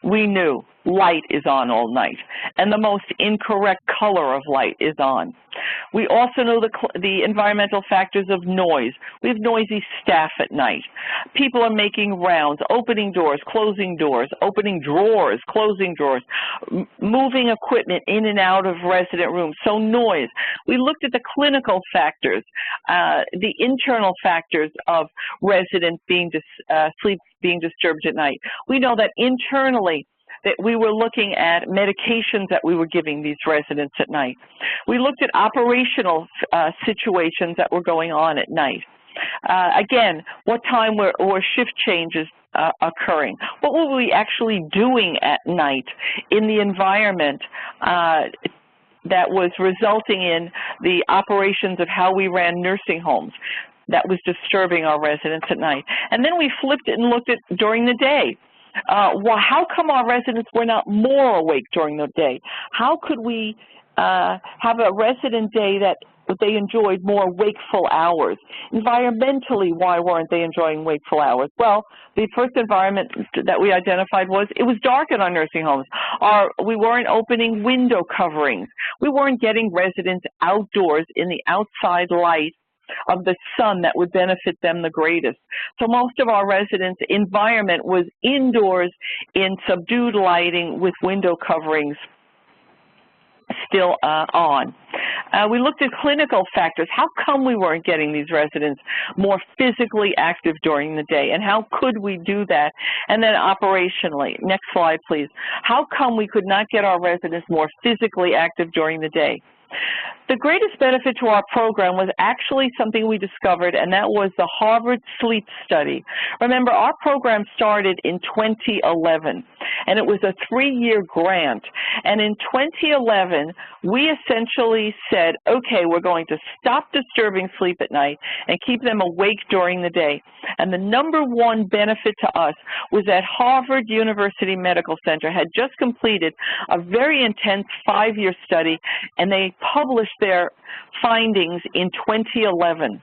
we knew light is on all night, and the most incorrect color of light is on. We also know the environmental factors of noise. We have noisy staff at night. People are making rounds, opening doors, opening drawers, closing drawers, moving equipment in and out of resident rooms, so noise. We looked at the clinical factors, the internal factors of resident sleep being disturbed at night. We know that internally, that we were looking at medications that we were giving these residents at night. We looked at operational situations that were going on at night. Again, what time were shift changes occurring? What were we actually doing at night in the environment that was resulting in the operations of how we ran nursing homes that was disturbing our residents at night? And then we flipped it and looked at during the day. Well, how come our residents were not more awake during the day? How could we have a resident day that they enjoyed more wakeful hours? Environmentally, why weren't they enjoying wakeful hours? Well, the first environment that we identified was it was dark in our nursing homes. We weren't opening window coverings. We weren't getting residents outdoors in the outside light of the sun that would benefit them the greatest. So most of our residents' environment was indoors in subdued lighting with window coverings still on. We looked at clinical factors. How come we weren't getting these residents more physically active during the day, and how could we do that? And then operationally, next slide please. How come we could not get our residents more physically active during the day? The greatest benefit to our program was actually something we discovered, and that was the Harvard Sleep Study. Remember, our program started in 2011, and it was a 3-year grant. And in 2011, we essentially said, okay, we're going to stop disturbing sleep at night and keep them awake during the day. And the #1 benefit to us was that Harvard University Medical Center had just completed a very intense 5-year study, and they published their findings in 2011.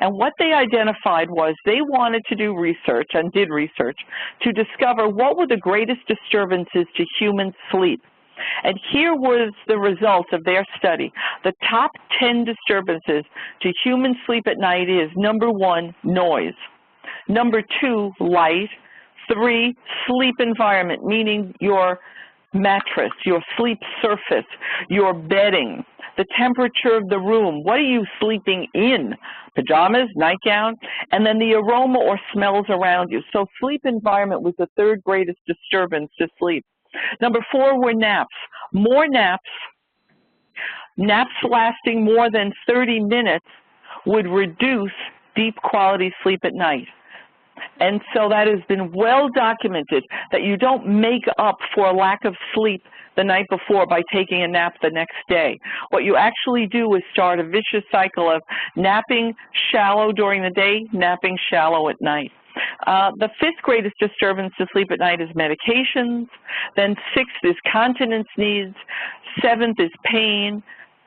And what they identified was they wanted to do research, and did research, to discover what were the greatest disturbances to human sleep. And here was the results of their study. The top 10 disturbances to human sleep at night is #1, noise. #2, light. 3, sleep environment, meaning your mattress, your sleep surface, your bedding, the temperature of the room. What are you sleeping in? Pajamas, nightgown, and then the aroma or smells around you. So sleep environment was the 3rd greatest disturbance to sleep. #4 were naps. More naps. Naps lasting more than 30 minutes would reduce deep quality sleep at night. And so that has been well documented that you don't make up for a lack of sleep the night before by taking a nap the next day. What you actually do is start a vicious cycle of napping shallow during the day, napping shallow at night. The 5th greatest disturbance to sleep at night is medications. Then 6th is continence needs. 7th is pain.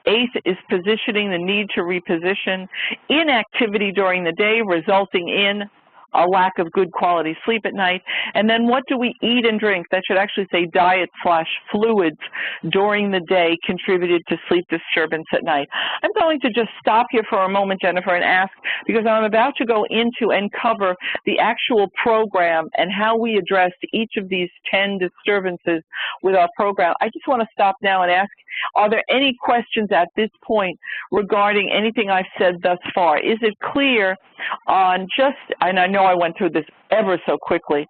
8th is positioning, the need to reposition. Inactivity during the day resulting in a lack of good quality sleep at night. And then what do we eat and drink? That should actually say diet/fluids during the day contributed to sleep disturbance at night. I'm going to just stop here for a moment, Jennifer, and ask, because I'm about to go into and cover the actual program and how we addressed each of these 10 disturbances with our program. I just want to stop now and ask, are there any questions at this point regarding anything I've said thus far? Is it clear on just, and I know I went through this ever so quickly,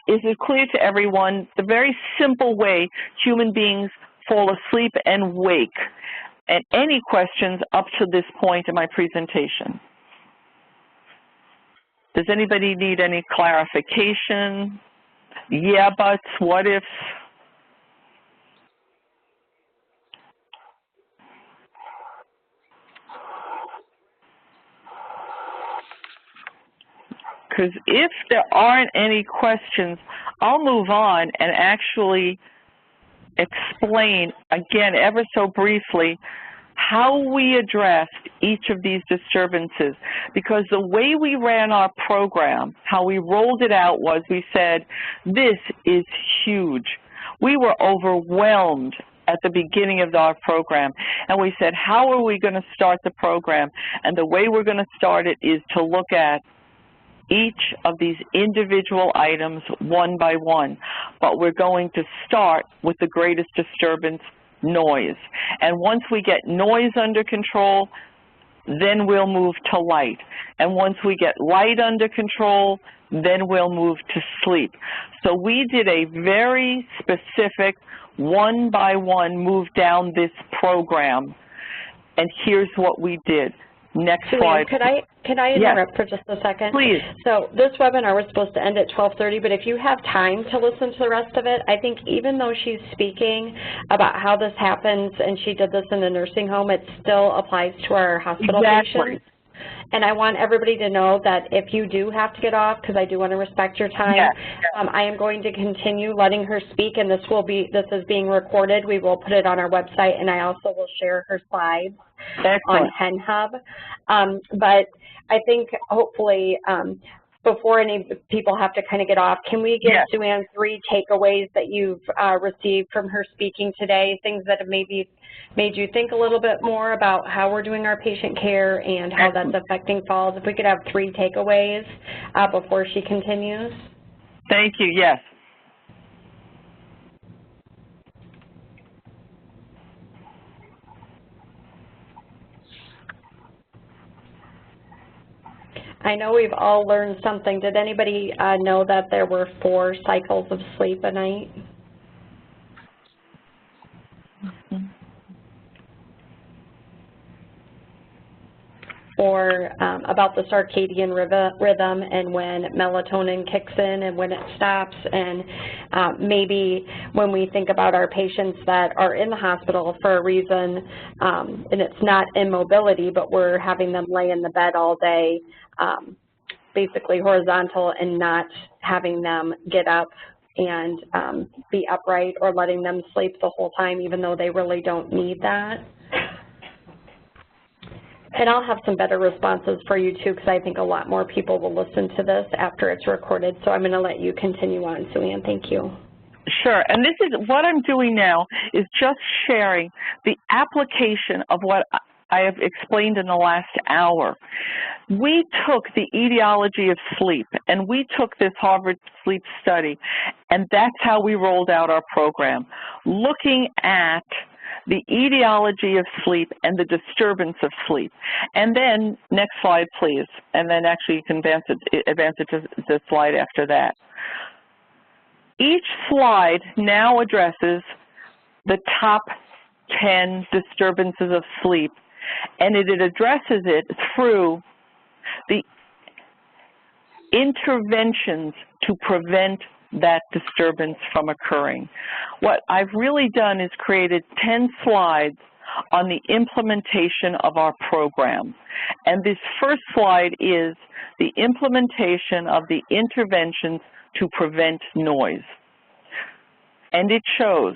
is it clear to everyone the very simple way human beings fall asleep and wake? And any questions up to this point in my presentation? Does anybody need any clarification? Yeah, buts, what ifs? Because if there aren't any questions, I'll move on and actually explain, again, ever so briefly, how we addressed each of these disturbances. Because the way we ran our program, how we rolled it out was we said, this is huge. We were overwhelmed at the beginning of our program, and we said, how are we going to start the program? And the way we're going to start it is to look at each of these individual items one by one, but we're going to start with the greatest disturbance, noise. And once we get noise under control, then we'll move to light. And once we get light under control, then we'll move to sleep. So we did a very specific one by one move down this program, and here's what we did. Next slide. Could I interrupt for just a second? Please. So this webinar was supposed to end at 12:30, but if you have time to listen to the rest of it, I think even though she's speaking about how this happens and she did this in a nursing home, it still applies to our hospital patients. And I want everybody to know that if you do have to get off, because I do want to respect your time, I am going to continue letting her speak, and this is being recorded. We will put it on our website, and I also will share her slides on HenHub. But I think hopefully before any people have to kind of get off, can we give Sue-Ann 3 takeaways that you've received from her speaking today, things that have maybe made you think a little bit more about how we're doing our patient care and how that's affecting falls? If we could have 3 takeaways before she continues. Thank you, yes. I know we've all learned something. Did anybody know that there were 4 cycles of sleep a night? Or about the circadian rhythm and when melatonin kicks in and when it stops, and maybe when we think about our patients that are in the hospital for a reason, and it's not immobility, but we're having them lay in the bed all day, basically horizontal, and not having them get up and be upright, or letting them sleep the whole time even though they really don't need that. And I'll have some better responses for you too, because I think a lot more people will listen to this after it's recorded. So I'm going to let you continue on, Sue-Ann. Thank you. Sure, and this is what I'm doing now is just sharing the application of what I have explained in the last hour. We took the etiology of sleep, and we took this Harvard sleep study, and that's how we rolled out our program, looking at the etiology of sleep and the disturbance of sleep. And then, next slide, please, and then actually you can advance it to the slide after that. Each slide now addresses the top 10 disturbances of sleep, and it addresses it through the interventions to prevent that disturbance from occurring. What I've really done is created 10 slides on the implementation of our program. And this first slide is the implementation of the interventions to prevent noise. And it shows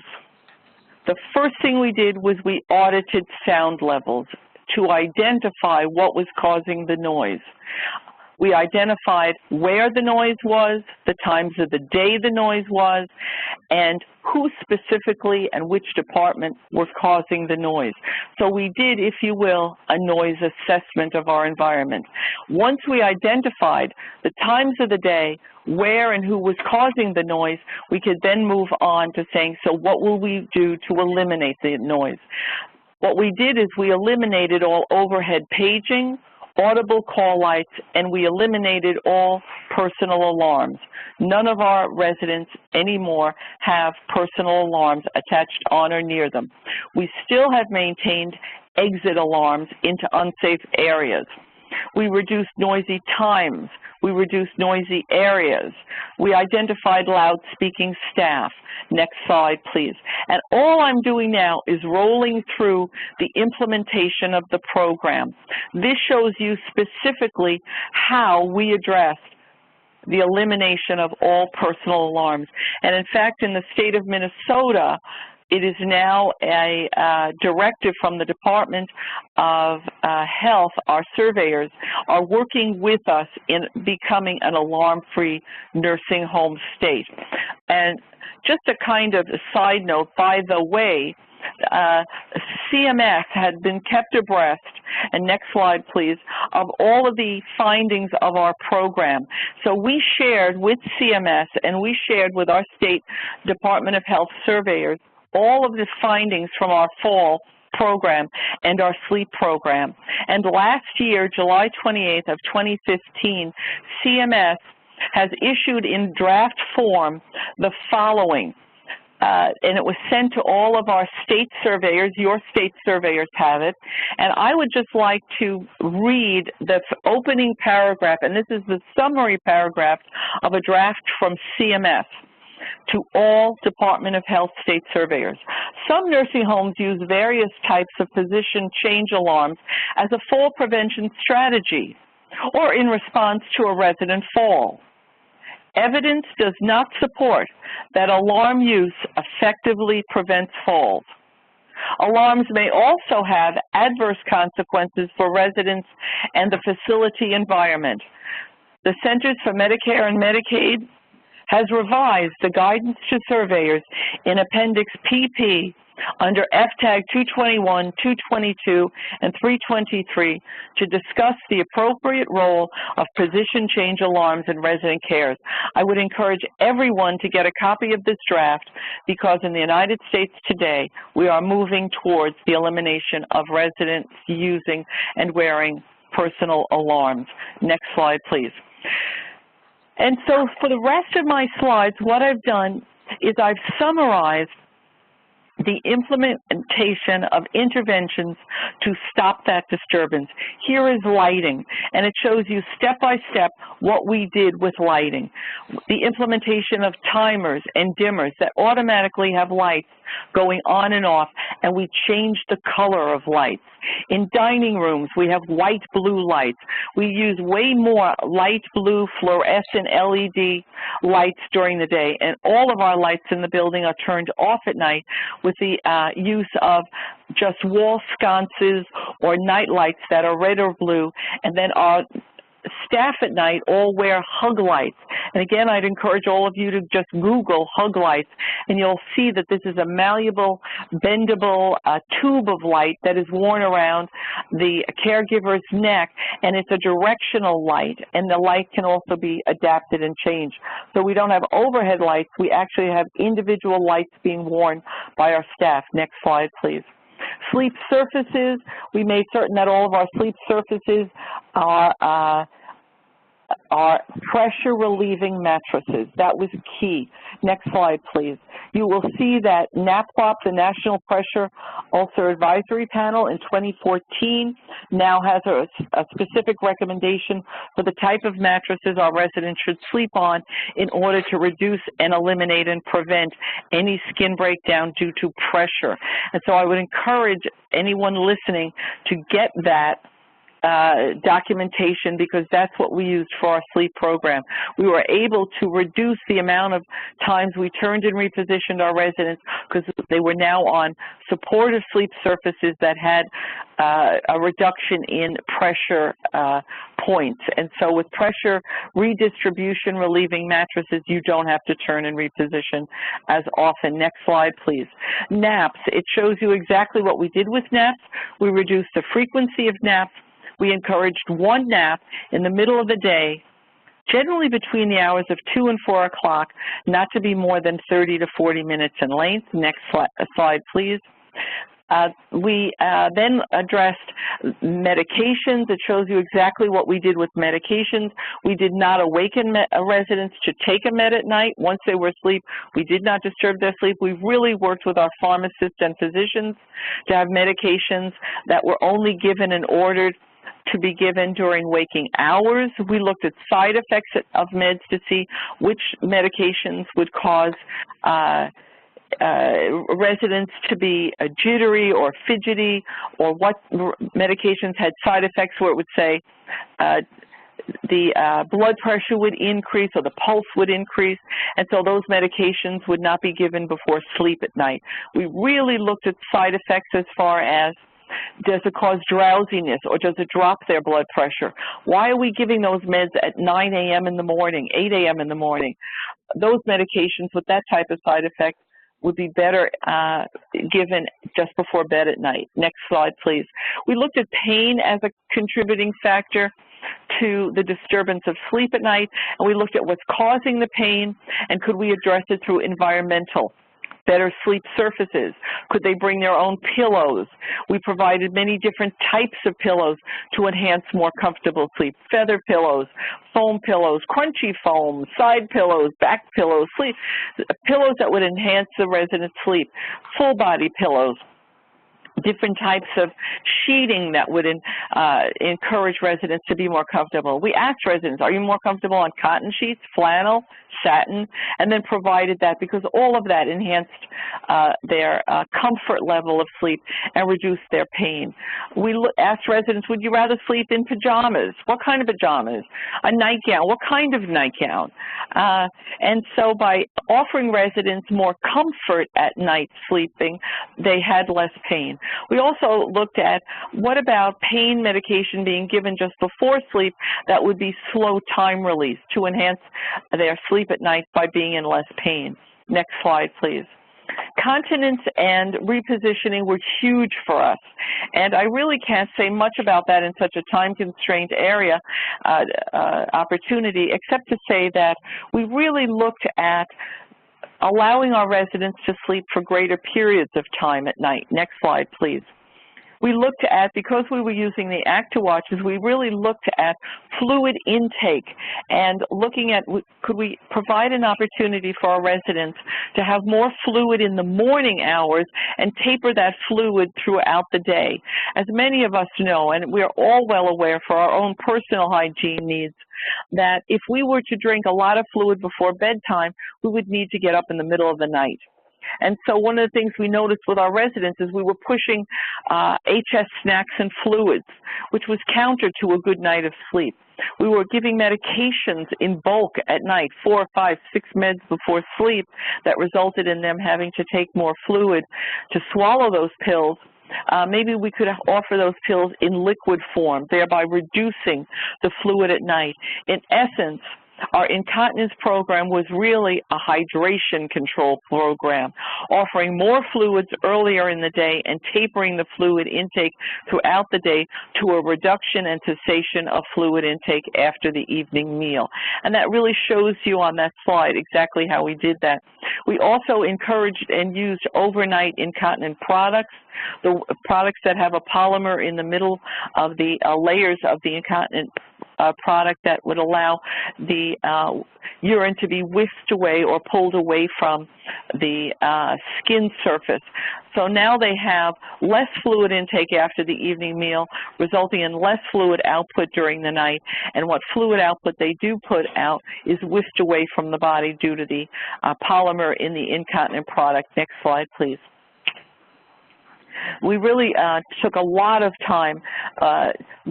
the first thing we did was we audited sound levels to identify what was causing the noise. We identified where the noise was, the times of the day the noise was, and who specifically and which department were causing the noise. So we did, if you will, a noise assessment of our environment. Once we identified the times of the day, where and who was causing the noise, we could then move on to saying, so what will we do to eliminate the noise? What we did is we eliminated all overhead paging, audible call lights, and we eliminated all personal alarms. None of our residents anymore have personal alarms attached on or near them. We still have maintained exit alarms into unsafe areas. We reduced noisy times. We reduced noisy areas. We identified loud-speaking staff. Next slide, please. And all I'm doing now is rolling through the implementation of the program. This shows you specifically how we addressed the elimination of all personal alarms. And in fact, in the state of Minnesota, it is now a directive from the Department of Health. Our surveyors are working with us in becoming an alarm-free nursing home state. And just a kind of side note, by the way, CMS had been kept abreast, and next slide please, of all of the findings of our program. So we shared with CMS and we shared with our state Department of Health surveyors all of the findings from our fall program and our sleep program. And last year, July 28th of 2015, CMS has issued in draft form the following. And it was sent to all of our state surveyors. Your state surveyors have it. And I would just like to read the opening paragraph, and this is the summary paragraph of a draft from CMS to all Department of Health state surveyors. Some nursing homes use various types of position change alarms as a fall prevention strategy or in response to a resident fall. Evidence does not support that alarm use effectively prevents falls. Alarms may also have adverse consequences for residents and the facility environment. The Centers for Medicare and Medicaid has revised the guidance to surveyors in Appendix PP under FTAG 221, 222, and 323 to discuss the appropriate role of position change alarms in resident cares. I would encourage everyone to get a copy of this draft because in the United States today, we are moving towards the elimination of residents using and wearing personal alarms. Next slide, please. And so for the rest of my slides, what I've done is I've summarized the implementation of interventions to stop that disturbance. Here is lighting, and it shows you step by step what we did with lighting. The implementation of timers and dimmers that automatically have lights going on and off, and we changed the color of lights. In dining rooms, we have white blue lights. We use way more light blue fluorescent LED lights during the day, and all of our lights in the building are turned off at night with the use of just wall sconces or night lights that are red or blue, and then our staff at night all wear hug lights. And again, I'd encourage all of you to just Google hug lights, and you'll see that this is a malleable, bendable tube of light that is worn around the caregiver's neck, and it's a directional light, and the light can also be adapted and changed. So we don't have overhead lights, we actually have individual lights being worn by our staff. Next slide, please. Sleep surfaces, we made certain that all of our sleep surfaces are pressure-relieving mattresses. That was key. Next slide, please. You will see that NAPWAP, the National Pressure Ulcer Advisory Panel, in 2014 now has a specific recommendation for the type of mattresses our residents should sleep on in order to reduce and eliminate and prevent any skin breakdown due to pressure. And so I would encourage anyone listening to get that documentation, because that's what we used for our sleep program. We were able to reduce the amount of times we turned and repositioned our residents because they were now on supportive sleep surfaces that had a reduction in pressure points. And so with pressure redistribution relieving mattresses, you don't have to turn and reposition as often. Next slide, please. Naps. It shows you exactly what we did with naps. We reduced the frequency of naps. We encouraged one nap in the middle of the day, generally between the hours of 2 and 4 o'clock, not to be more than 30 to 40 minutes in length. Next slide, please. We then addressed medications. It shows you exactly what we did with medications. We did not awaken residents to take a med at night. Once they were asleep, we did not disturb their sleep. We really worked with our pharmacists and physicians to have medications that were only given and ordered to be given during waking hours. We looked at side effects of meds to see which medications would cause residents to be jittery or fidgety, or what medications had side effects where it would say the blood pressure would increase or the pulse would increase, and so those medications would not be given before sleep at night. We really looked at side effects as far as, does it cause drowsiness, or does it drop their blood pressure? Why are we giving those meds at 9 a.m. in the morning, 8 a.m. in the morning? Those medications with that type of side effect would be better given just before bed at night. Next slide, please. We looked at pain as a contributing factor to the disturbance of sleep at night, and we looked at what's causing the pain, and could we address it through environmental. Better sleep surfaces. Could they bring their own pillows? We provided many different types of pillows to enhance more comfortable sleep. Feather pillows, foam pillows, crunchy foam, side pillows, back pillows, pillows that would enhance the resident's sleep. Full body pillows. Different types of sheeting that would encourage residents to be more comfortable. We asked residents, are you more comfortable on cotton sheets, flannel, satin, and then provided that, because all of that enhanced their comfort level of sleep and reduced their pain. We asked residents, would you rather sleep in pajamas? What kind of pajamas? A nightgown? What kind of nightgown? And so by offering residents more comfort at night sleeping, they had less pain. We also looked at, what about pain medication being given just before sleep that would be slow time release to enhance their sleep at night by being in less pain. Next slide, please. Continence and repositioning were huge for us, and I really can't say much about that in such a time-constrained area opportunity, except to say that we really looked at allowing our residents to sleep for greater periods of time at night. Next slide, please. We looked at, because we were using the ActiWatches, we really looked at fluid intake and looking at, could we provide an opportunity for our residents to have more fluid in the morning hours and taper that fluid throughout the day. As many of us know, and we're all well aware for our own personal hygiene needs, that if we were to drink a lot of fluid before bedtime, we would need to get up in the middle of the night. And so one of the things we noticed with our residents is we were pushing HS snacks and fluids, which was counter to a good night of sleep. We were giving medications in bulk at night, 4, 5, 6 meds before sleep, that resulted in them having to take more fluid to swallow those pills. Maybe we could offer those pills in liquid form, thereby reducing the fluid at night. In essence, our incontinence program was really a hydration control program, offering more fluids earlier in the day and tapering the fluid intake throughout the day to a reduction and cessation of fluid intake after the evening meal. And that really shows you on that slide exactly how we did that. We also encouraged and used overnight incontinent products, the products that have a polymer in the middle of the layers of the incontinent product that would allow the urine to be whisked away or pulled away from the skin surface. So now they have less fluid intake after the evening meal, resulting in less fluid output during the night, and what fluid output they do put out is whisked away from the body due to the polymer in the incontinent product. Next slide, please. We really took a lot of time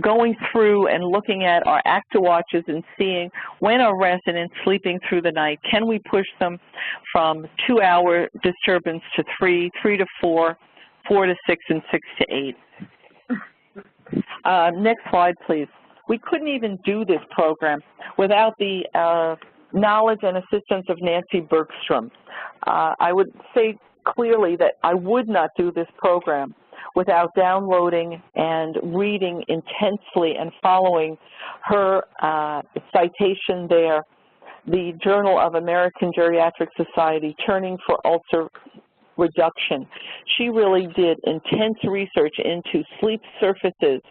going through and looking at our ActiWatches and seeing when are residents sleeping through the night. Can we push them from 2-hour disturbance to 3, 3 to 4, 4 to 6, and 6 to 8? Next slide, please. We couldn't even do this program without the knowledge and assistance of Nancy Bergstrom. I would say clearly that I would not do this program without downloading and reading intensely and following her citation there, the Journal of American Geriatric Society, Turning for Ulcer reduction. She really did intense research into sleep surfaces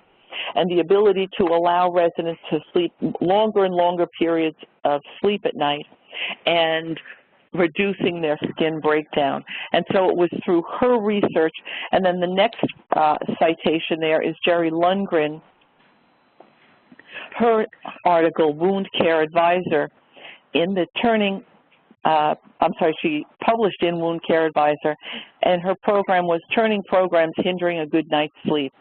and the ability to allow residents to sleep longer and longer periods of sleep at night and reducing their skin breakdown. And so it was through her research. And then the next citation there is Jerry Lundgren, her article, Wound Care Advisor, in the she published in Wound Care Advisor, and her program was Turning Programs Hindering a Good Night's Sleep.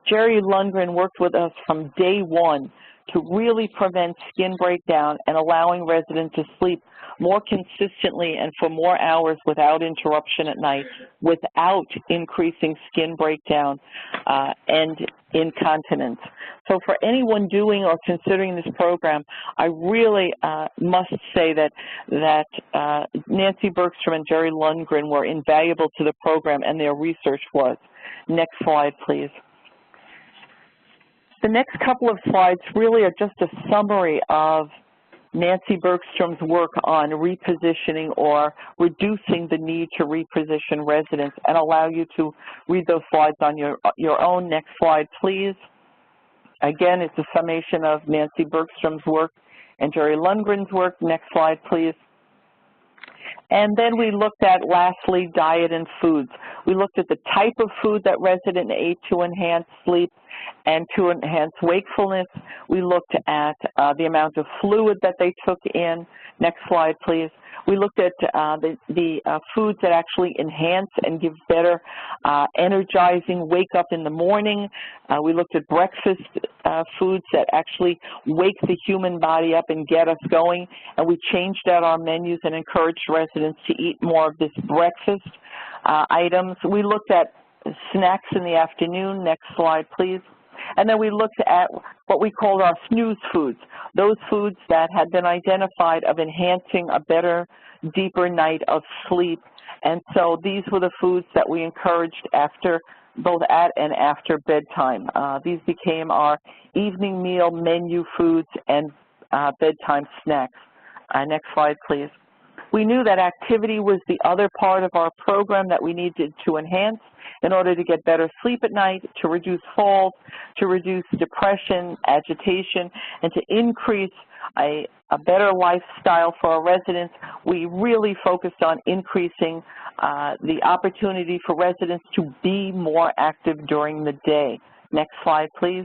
Jerry Lundgren worked with us from day one to really prevent skin breakdown and allowing residents to sleep more consistently and for more hours without interruption at night, without increasing skin breakdown and incontinence. So for anyone doing or considering this program, I really must say that Nancy Bergstrom and Jerry Lundgren were invaluable to the program, and their research was. Next slide, please. The next couple of slides really are just a summary of Nancy Bergstrom's work on repositioning or reducing the need to reposition residents, and allow you to read those slides on your own. Next slide, please. Again, it's a summation of Nancy Bergstrom's work and Jerry Lundgren's work. Next slide, please. And then we looked at, lastly, diet and foods. We looked at the type of food that resident ate to enhance sleep and to enhance wakefulness. We looked at the amount of fluid that they took in. Next slide, please. We looked at the foods that actually enhance and give better energizing wake up in the morning. We looked at breakfast foods that actually wake the human body up and get us going, and we changed out our menus and encouraged residents to eat more of this breakfast items. We looked at snacks in the afternoon. Next slide, please. And then we looked at what we called our snooze foods, those foods that had been identified of enhancing a better, deeper night of sleep. And so these were the foods that we encouraged after, both at and after bedtime. These became our evening meal menu foods and bedtime snacks. Next slide, please. We knew that activity was the other part of our program that we needed to enhance in order to get better sleep at night, to reduce falls, to reduce depression, agitation, and to increase a better lifestyle for our residents. We really focused on increasing the opportunity for residents to be more active during the day. Next slide, please.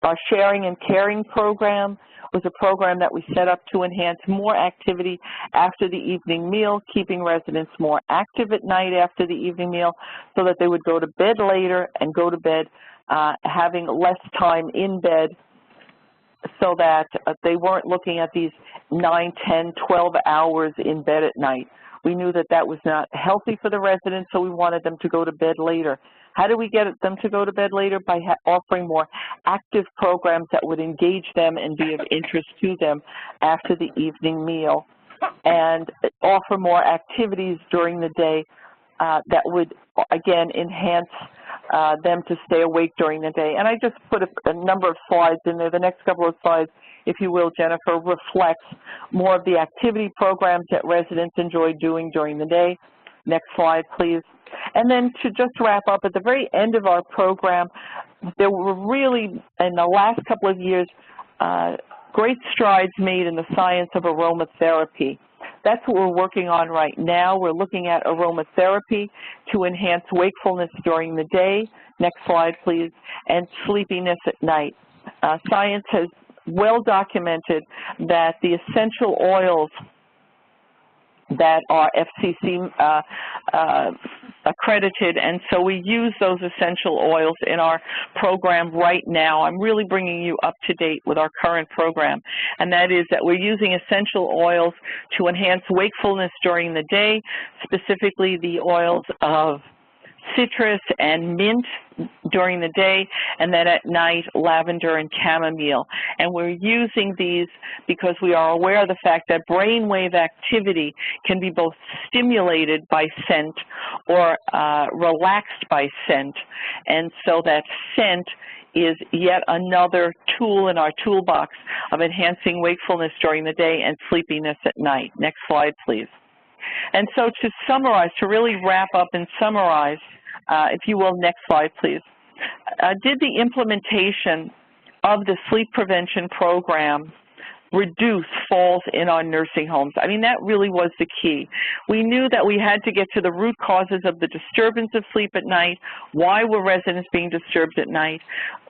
Our Sharing and Caring program was a program that we set up to enhance more activity after the evening meal, keeping residents more active at night after the evening meal so that they would go to bed later and go to bed having less time in bed, so that they weren't looking at these 9, 10, 12 hours in bed at night. We knew that that was not healthy for the residents, so we wanted them to go to bed later. How do we get them to go to bed later? By offering more active programs that would engage them and be of interest to them after the evening meal, and offer more activities during the day that would, again, enhance them to stay awake during the day. And I just put a number of slides in there. The next couple of slides, if you will, Jennifer, reflects more of the activity programs that residents enjoy doing during the day. Next slide, please. And then to just wrap up, at the very end of our program, there were really, in the last couple of years, great strides made in the science of aromatherapy. That's what we're working on right now. We're looking at aromatherapy to enhance wakefulness during the day. Next slide, please. And sleepiness at night. Science has well documented that the essential oils that are FCC accredited, and so we use those essential oils in our program right now. I'm really bringing you up to date with our current program, and that is that we're using essential oils to enhance wakefulness during the day, specifically the oils of citrus and mint during the day, and then at night, lavender and chamomile. And we're using these because we are aware of the fact that brainwave activity can be both stimulated by scent or relaxed by scent, and so that scent is yet another tool in our toolbox of enhancing wakefulness during the day and sleepiness at night. Next slide, please. And so to summarize, to really wrap up and summarize, if you will, next slide, please. Did the implementation of the sleep prevention program reduce falls in our nursing homes? I mean, that really was the key. We knew that we had to get to the root causes of the disturbance of sleep at night. Why were residents being disturbed at night?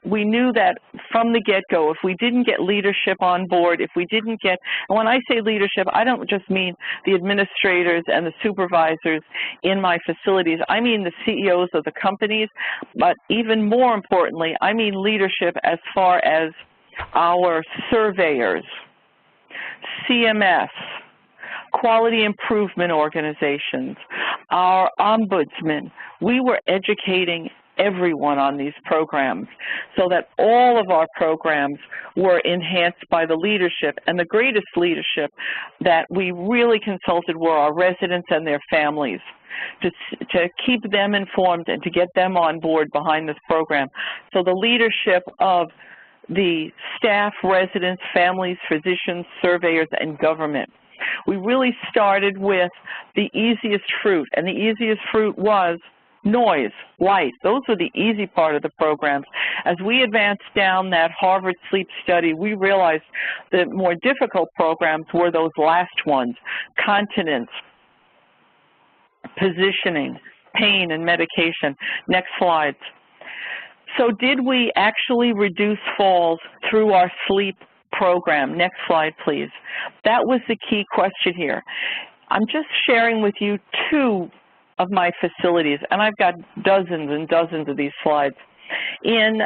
We knew that from the get-go, if we didn't get leadership on board, if we didn't get, and when I say leadership, I don't just mean the administrators and the supervisors in my facilities. I mean the CEOs of the companies, but even more importantly, I mean leadership as far as our surveyors, CMS, quality improvement organizations, our ombudsman. We were educating everyone on these programs so that all of our programs were enhanced by the leadership, and the greatest leadership that we really consulted were our residents and their families to keep them informed and to get them on board behind this program. So the leadership of the staff, residents, families, physicians, surveyors, and government. We really started with the easiest fruit, and the easiest fruit was noise, light. Those were the easy part of the programs. As we advanced down that Harvard sleep study, we realized the more difficult programs were those last ones: continence, positioning, pain, and medication. Next slide. So did we actually reduce falls through our sleep program? Next slide, please. That was the key question here. I'm just sharing with you two of my facilities, and I've got dozens and dozens of these slides. In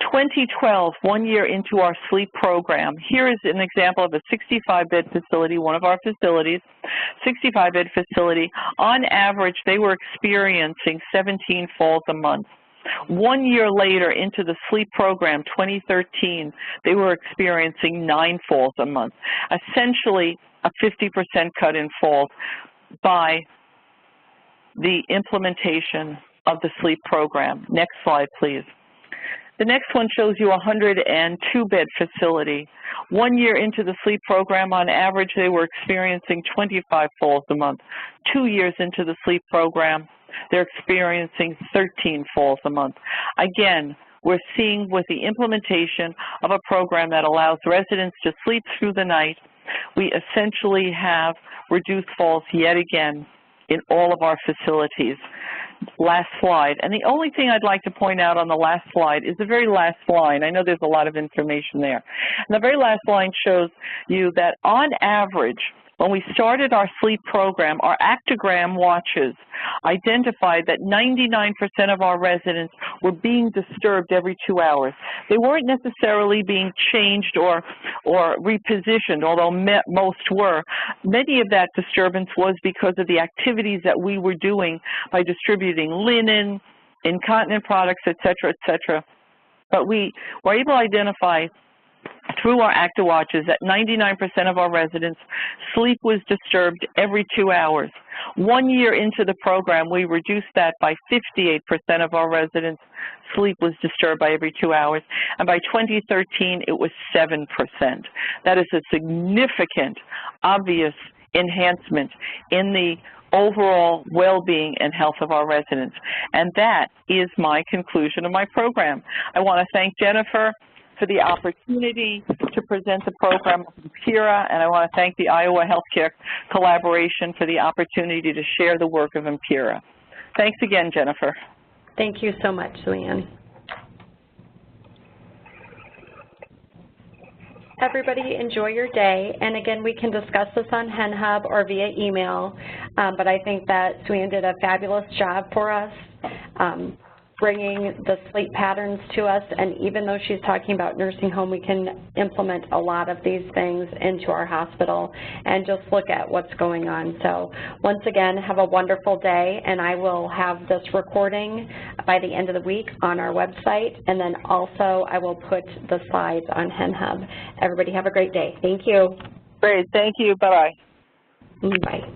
2012, 1 year into our sleep program, here is an example of a 65-bed facility, one of our facilities, 65-bed facility. On average, they were experiencing 17 falls a month. 1 year later into the sleep program, 2013, they were experiencing 9 falls a month, essentially a 50% cut in falls by the implementation of the sleep program. Next slide, please. The next one shows you a 102-bed facility. 1 year into the sleep program, on average, they were experiencing 25 falls a month. 2 years into the sleep program, they're experiencing 13 falls a month. Again, we're seeing with the implementation of a program that allows residents to sleep through the night, we essentially have reduced falls yet again in all of our facilities. Last slide. And the only thing I'd like to point out on the last slide is the very last line. I know there's a lot of information there. And the very last line shows you that on average, when we started our sleep program, our actogram watches identified that 99% of our residents were being disturbed every 2 hours. They weren't necessarily being changed or repositioned, although most were. Many of that disturbance was because of the activities that we were doing by distributing linen, incontinent products, et cetera, But we were able to identify through our ActiWatches that 99% of our residents' sleep was disturbed every 2 hours. 1 year into the program, we reduced that by 58% of our residents' sleep was disturbed by every 2 hours, and by 2013, it was 7%. That is a significant, obvious enhancement in the overall well-being and health of our residents. And that is my conclusion of my program. I want to thank Jennifer for the opportunity to present the program of Empira, and I want to thank the Iowa Healthcare Collaboration for the opportunity to share the work of Empira. Thanks again, Jennifer. Thank you so much, Leanne. Everybody enjoy your day, and again, we can discuss this on HenHub or via email, but I think that Suann did a fabulous job for us, bringing the sleep patterns to us, and even though she's talking about nursing home, we can implement a lot of these things into our hospital and just look at what's going on. So once again, have a wonderful day, and I will have this recording by the end of the week on our website, and then also I will put the slides on HenHub. Everybody have a great day. Thank you. Great. Thank you. Bye-bye. Bye.